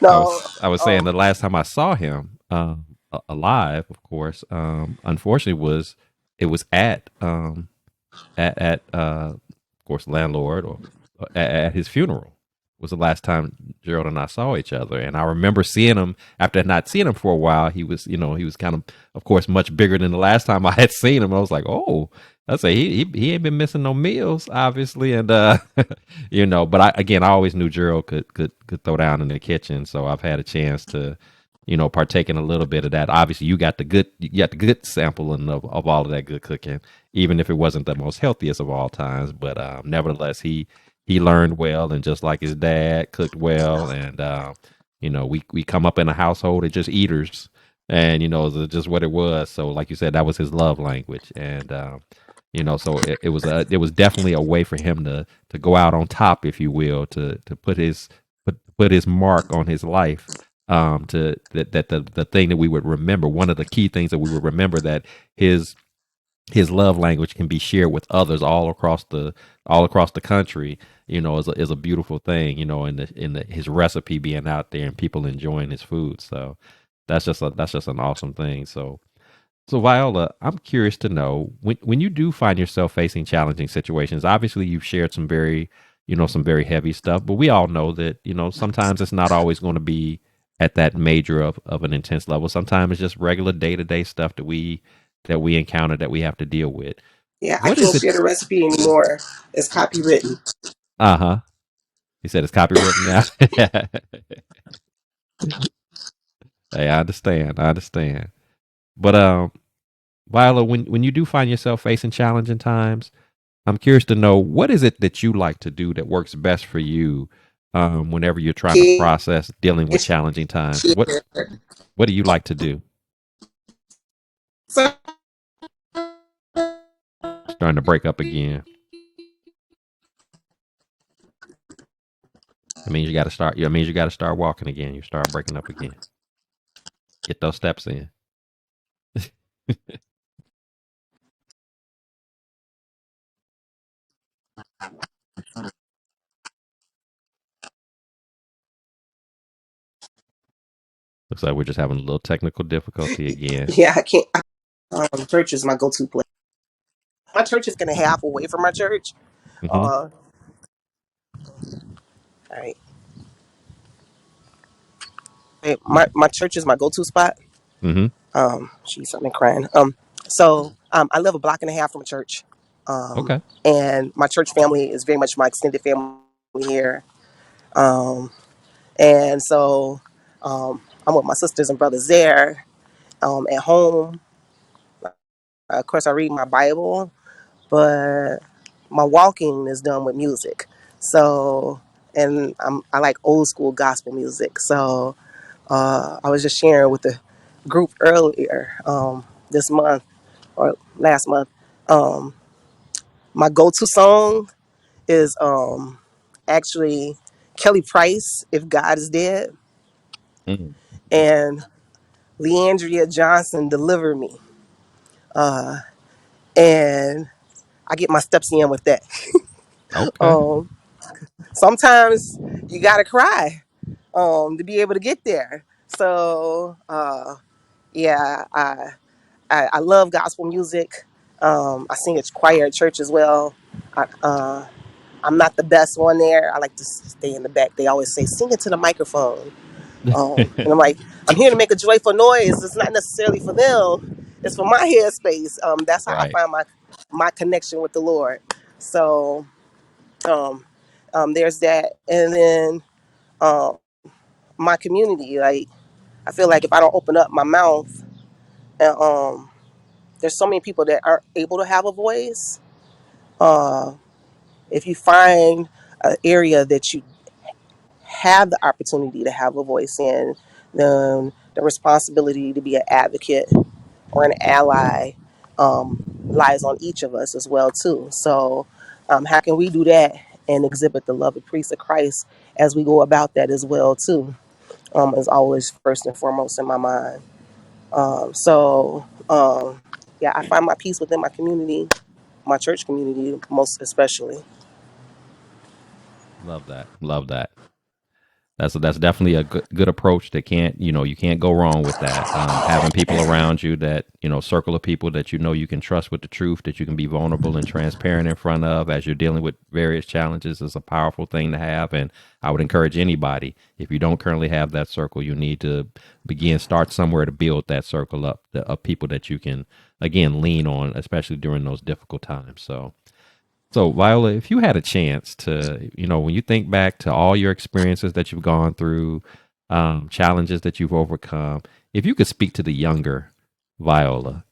I No. was I was saying Um. the last time I saw him alive, of course, unfortunately was it was at of course landlord or at his funeral was the last time Gerald and I saw each other. And I remember seeing him after not seeing him for a while. He was kind of course, much bigger than the last time I had seen him. I was like, oh, I say he ain't been missing no meals, obviously. And but I always knew Gerald could throw down in the kitchen, so I've had a chance to partake in a little bit of that. Obviously, you got the good sampling of all of that good cooking, even if it wasn't the most healthiest of all times. But nevertheless, he learned well, and just like his dad, cooked well. And we come up in a household of just eaters, and it's just what it was. So, like you said, that was his love language, and so it was definitely a way for him to go out on top, if you will, to put his mark on his life. To that the thing that we would remember, one of the key things that we would remember, that his his love language can be shared with others all across the country, is a beautiful thing, his recipe being out there and people enjoying his food. So that's just an awesome thing. So Viola, I'm curious to know, when you do find yourself facing challenging situations. Obviously, you've shared some very heavy stuff, but we all know that sometimes it's not always going to be at that major of an intense level. Sometimes it's just regular day to day stuff that we encounter, that we have to deal with. Yeah, I What is can't it? share the recipe anymore. It's copywritten. Uh huh. He said it's copywritten now. Hey, I understand. I understand. But Viola, when you do find yourself facing challenging times, I'm curious to know, what is it that you like to do that works best for you, whenever you're trying to Can't process dealing with challenging times. What share. what do you like to do? So, Starting to break up again. It means you got to start. It means you got to start walking again. You start breaking up again. Get those steps in. Looks like we're just having a little technical difficulty again. yeah, I can't. Church is my go-to place. My church is kind of half away from my church. Mm-hmm. All right. Hey, my church is my go-to spot. Mm-hmm. She's something crying. I live a block and a half from a church. Um, Okay. and my church family is very much my extended family here. Um, and so I'm with my sisters and brothers there. At home, of course, I read my Bible, but my walking is done with music. So, and I like old school gospel music. So, I was just sharing with the group earlier this month or last month. Um, my go-to song is actually Kelly Price, "If God Is Dead," Mm. and Leandria Johnson, "Deliver Me." And I get my steps in with that. Okay. Um, Sometimes you gotta cry to be able to get there. So yeah, I love gospel music. I sing at choir at church as well. I, I'm not the best one there. I like to stay in the back. They always say, "Sing it to the microphone," and I'm like, I'm here to make a joyful noise. It's not necessarily for them. It's for my headspace. That's how I Right. find my connection with the Lord. So um, there's that, and then um, my community. Like I feel like if I don't open up my mouth, and, there's so many people that aren't able to have a voice. Uh, if you find an area that you have the opportunity to have a voice in, then the responsibility to be an advocate or an ally lies on each of us as well too. So, how can we do that and exhibit the love of priest of Christ as we go about that as well too? Is always first and foremost in my mind. So, yeah, I find my peace within my community, my church community, most especially. Love that. Love that. That's definitely a good approach that can't, you can't go wrong with that. Having people around you that, circle of people that you can trust with the truth, that you can be vulnerable and transparent in front of as you're dealing with various challenges is a powerful thing to have. And I would encourage anybody, if you don't currently have that circle, you need to start somewhere to build that circle up of people that you can again lean on, especially during those difficult times. So, Viola, if you had a chance to, when you think back to all your experiences that you've gone through, challenges that you've overcome, if you could speak to the younger Viola,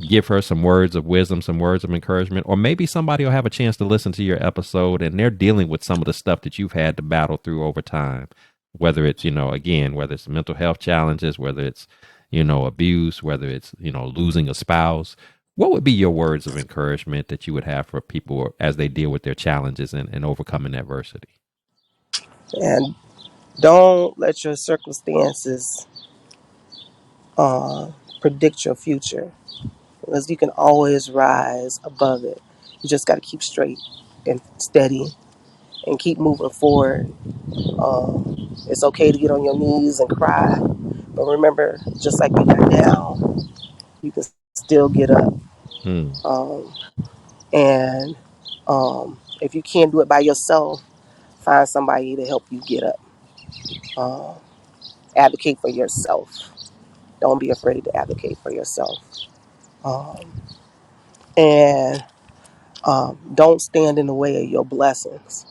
give her some words of wisdom, some words of encouragement, or maybe somebody will have a chance to listen to your episode and they're dealing with some of the stuff that you've had to battle through over time, whether it's, again, whether it's mental health challenges, whether it's, abuse, whether it's, losing a spouse. What would be your words of encouragement that you would have for people as they deal with their challenges and overcoming adversity? And don't let your circumstances uh, predict your future because you can always rise above it. You just got to keep straight and steady and keep moving forward. It's okay to get on your knees and cry, but remember, just like you got down, you can still get up. Hmm. Um, and if you can't do it by yourself, find somebody to help you get up. Uh, Advocate for yourself. Don't be afraid to advocate for yourself. Um, and don't stand in the way of your blessings.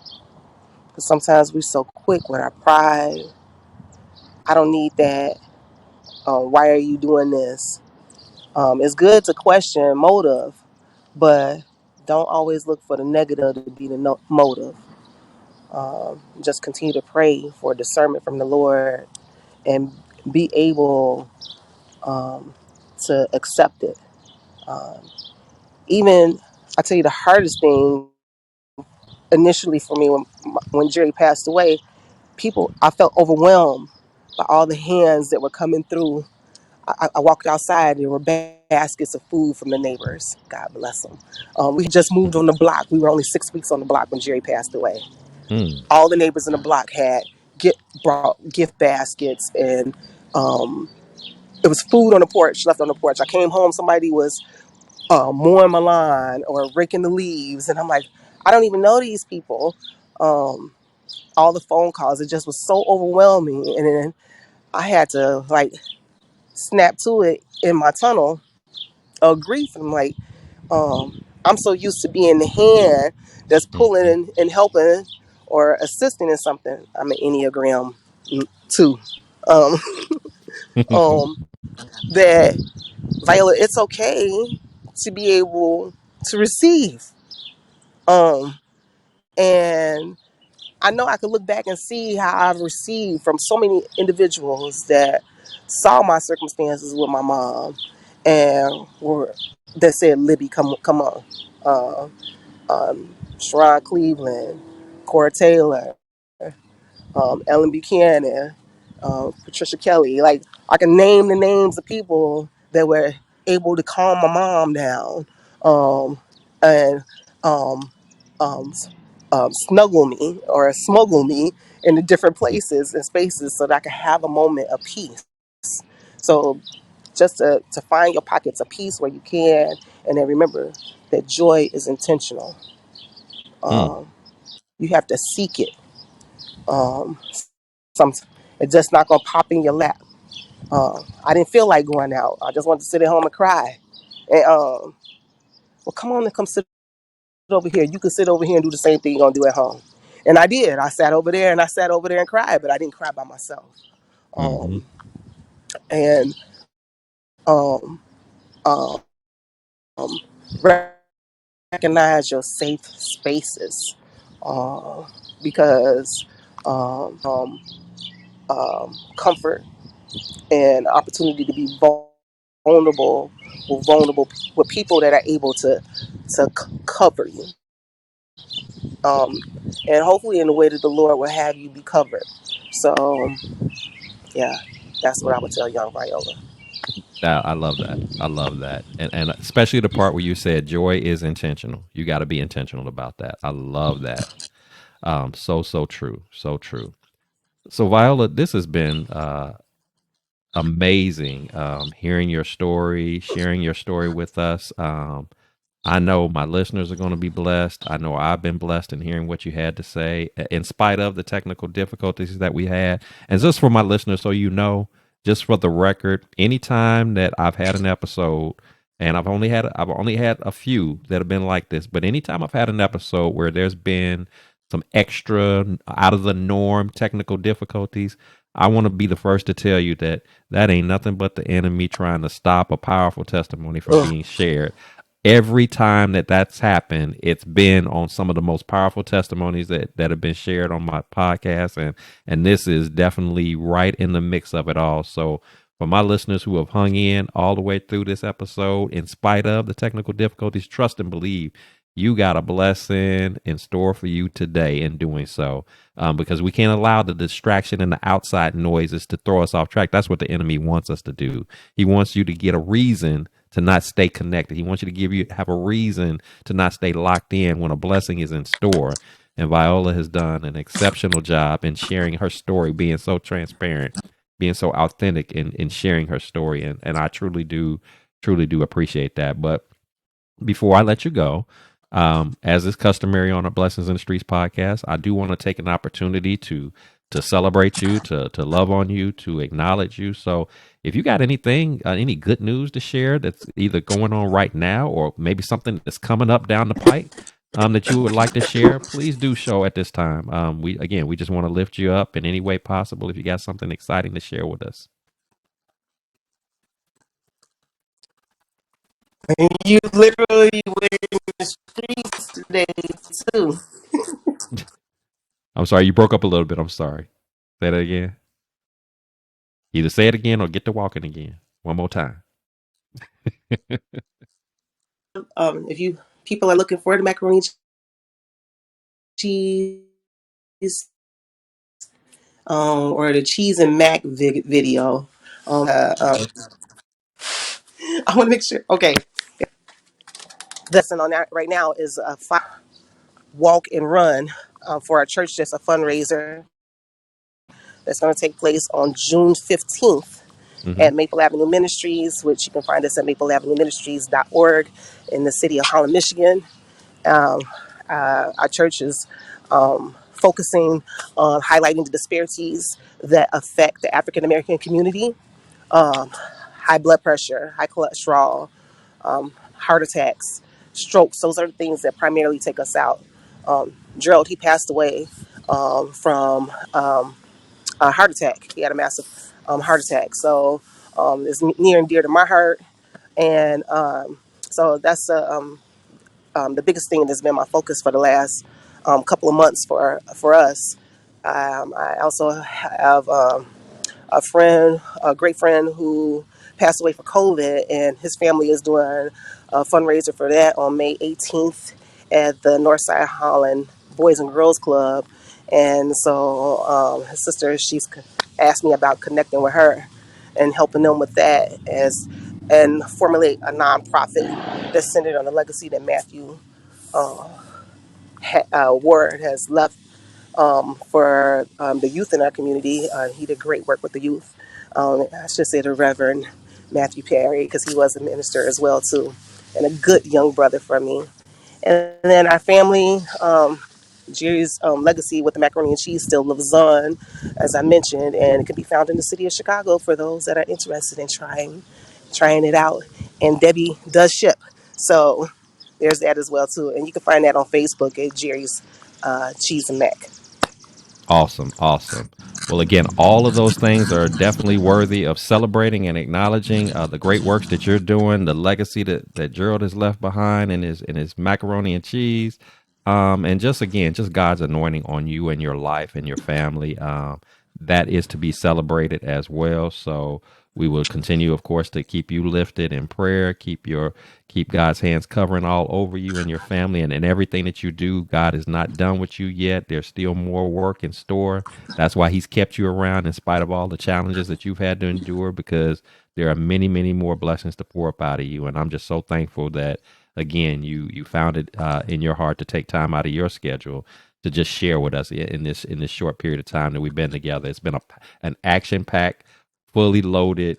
Because sometimes we're so quick with our pride. I don't need that. Why are you doing this? It's good to question motive, but don't always look for the negative to be the motive. Just continue to pray for discernment from the Lord and be able um, to accept it. Um, Even, I tell you, the hardest thing initially for me when Jerry passed away, people, I felt overwhelmed by all the hands that were coming through. I walked outside, there were baskets of food from the neighbors. God bless them. We had just moved on the block. We were only 6 weeks on the block when Jerry passed away. Hmm. All the neighbors in the block had brought gift baskets, and um, it was food on the porch, left on the porch. I came home, somebody was mowing my lawn or raking the leaves, and I'm like, I don't even know these people. Um, all the phone calls, it just was so overwhelming, and then I had to like snap to it in my tunnel of grief. I'm like, I'm so used to being the hand that's pulling Hmm. and helping or assisting in something. I'm an Enneagram 2. um, um, that Viola, it's okay to be able to receive. Um, and I know I could look back and see how I've received from so many individuals that saw my circumstances with my mom and were that said, "Libby, come on." Uh, Sharon Cleveland, Cora Taylor, Ellen Buchanan, Patricia Kelly. Like I can name the names of people that were able to calm my mom down, and um, um, snuggle me or smuggle me into different places and spaces so that I could have a moment of peace. So just to find your pockets of peace where you can, and then remember that joy is intentional. Mm, Um, you have to seek it. Um, some it's just not gonna pop in your lap. I didn't feel like going out. I just wanted to sit at home and cry. And well, come on and come sit over here. You can sit over here and do the same thing you're gonna do at home. And I did. I sat over there and I sat over there and cried, but I didn't cry by myself. mm-hmm. Um, and um, um, recognize your safe spaces uh, because comfort and opportunity to be vulnerable with people that are able to cover you, um, and hopefully in the way that the Lord will have you be covered. So yeah, that's what I would tell young Viola. I love that. I love that, and especially the part where you said joy is intentional. You got to be intentional about that. I love that. So true. So true. So Viola, this has been amazing. Hearing your story, sharing your story with us. I know my listeners are going to be blessed. I know I've been blessed in hearing what you had to say, in spite of the technical difficulties that we had. And just for my listeners, so you know, just for the record, anytime that I've had an episode, and I've only had a few that have been like this, but anytime I've had an episode where there's been some extra out of the norm technical difficulties, I want to be the first to tell you that that ain't nothing but the enemy trying to stop a powerful testimony from Ugh. being shared. Every time that that's happened, it's been on some of the most powerful testimonies that have been shared on my podcast, and this is definitely right in the mix of it all. So for my listeners who have hung in all the way through this episode, in spite of the technical difficulties, trust and believe you got a blessing in store for you today in doing so, because we can't allow the distraction and the outside noises to throw us off track. That's what the enemy wants us to do. He wants you to get a reason to not stay connected. He wants you to have a reason to not stay locked in when a blessing is in store. And Viola has done an exceptional job in sharing her story, being so transparent, being so authentic in sharing her story. And I truly do appreciate that. But before I let you go, as is customary on a Blessings in the Streets podcast, I do want to take an opportunity to celebrate you, to love on you, to acknowledge you. So, if you got anything, any good news to share that's either going on right now or maybe something that's coming up down the pike, that you would like to share, please do so at this time. We just want to lift you up in any way possible. If you got something exciting to share with us. You literally were in the streets today too. I'm sorry, you broke up a little bit. I'm sorry. Say that again. Either say it again or get to walking again. One more time. If you people are looking for the macaroni cheese, or the cheese and mac video, I want to make sure. Okay, the lesson on that right now is a walk and run for our church. That's a fundraiser that's going to take place on June 15th Mm-hmm. at Maple Avenue Ministries, which you can find us at mapleavenueministries.org in the city of Holland, Michigan. Um, our church is focusing on highlighting the disparities that affect the African American community. High blood pressure, high cholesterol, heart attacks, strokes. Those are the things that primarily take us out. Gerald, he passed away from a heart attack. He had a massive heart attack. So it's near and dear to my heart, and so that's the biggest thing that's been my focus for the last couple of months for us. I also have a friend, a great friend who passed away for COVID, and his family is doing a fundraiser for that on May 18th at the Northside Holland Boys and Girls Club. And so his sister, she's asked me about connecting with her and helping them with that as and formulate a nonprofit that's centered on the legacy that Matthew Ward has left for the youth in our community. He did great work with the youth. I should say the Reverend Matthew Perry, because he was a minister as well too, and a good young brother for me. And then our family, Jerry's legacy with the macaroni and cheese still lives on, as I mentioned, and it can be found in the city of Chicago for those that are interested in trying it out. And Debbie does ship, so there's that as well too. And you can find that on Facebook at Jerry's Cheese and Mac. Awesome, awesome. Well, again, all of those things are definitely worthy of celebrating and acknowledging the great works that you're doing, the legacy that Gerald has left behind in his macaroni and cheese, and just again, just God's anointing on you and your life and your family. That is to be celebrated as well. So we will continue, of course, to keep you lifted in prayer, keep God's hands covering all over you and your family and everything that you do. God is not done with you yet. There's still more work in store. That's why he's kept you around in spite of all the challenges that you've had to endure, because there are many, many more blessings to pour up out of you. And I'm just so thankful that again, you found it in your heart to take time out of your schedule to just share with us in this short period of time that we've been together. It's been an action packed, fully loaded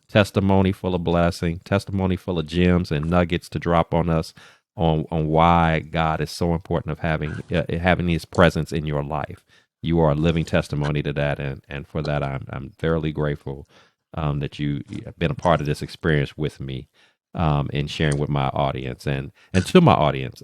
testimony full of blessing, testimony full of gems and nuggets to drop on us on why God is so important of having His presence in your life. You are a living testimony to that, and for that I'm thoroughly grateful that you have been a part of this experience with me in sharing with my audience and to my audience.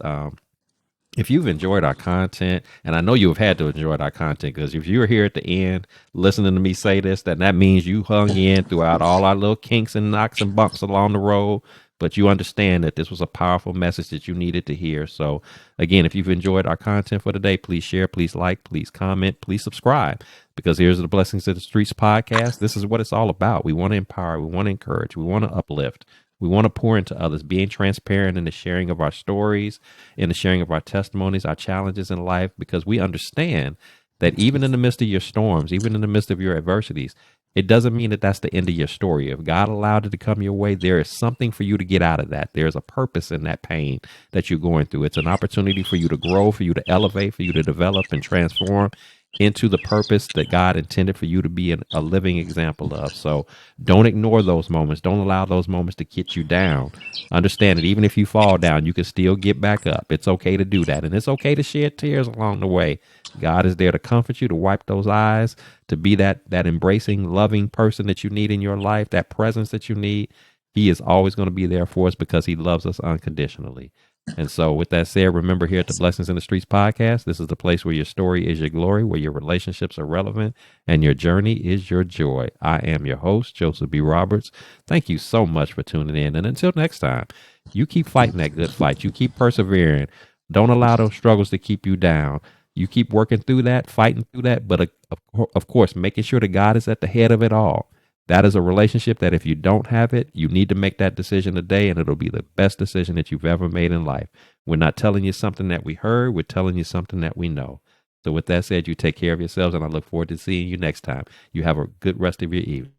If you've enjoyed our content, and I know you have had to enjoy our content, because if you're here at the end listening to me say this, then that means you hung in throughout all our little kinks and knocks and bumps along the road. But you understand that this was a powerful message that you needed to hear. So again, if you've enjoyed our content for today, please share, please like, please comment, please subscribe, because here's the Blessings of the Streets podcast. This is what it's all about. We want to empower, we want to encourage, we want to uplift. We want to pour into others, being transparent in the sharing of our stories, in the sharing of our testimonies, our challenges in life, because we understand that even in the midst of your storms, even in the midst of your adversities, it doesn't mean that that's the end of your story. If God allowed it to come your way, there is something for you to get out of that. There's a purpose in that pain that you're going through. It's an opportunity for you to grow, for you to elevate, for you to develop and transform into the purpose that God intended for you to be a living example of. So don't ignore those moments. Don't allow those moments to get you down. Understand that even if you fall down, you can still get back up. It's okay to do that. And it's okay to shed tears along the way. God is there to comfort you, to wipe those eyes, to be that embracing, loving person that you need in your life, that presence that you need. He is always going to be there for us because he loves us unconditionally. And so, with that said, remember, here at the Blessings in the Streets podcast, this is the place where your story is your glory, where your relationships are relevant, and your journey is your joy. I am your host, Joseph B. Roberts. Thank you so much for tuning in. And until next time, you keep fighting that good fight. You keep persevering. Don't allow those struggles to keep you down. You keep working through that, fighting through that, but of course, making sure that God is at the head of it all. That is a relationship that if you don't have it, you need to make that decision today, and it'll be the best decision that you've ever made in life. We're not telling you something that we heard. We're telling you something that we know. So with that said, you take care of yourselves, and I look forward to seeing you next time. You have a good rest of your evening.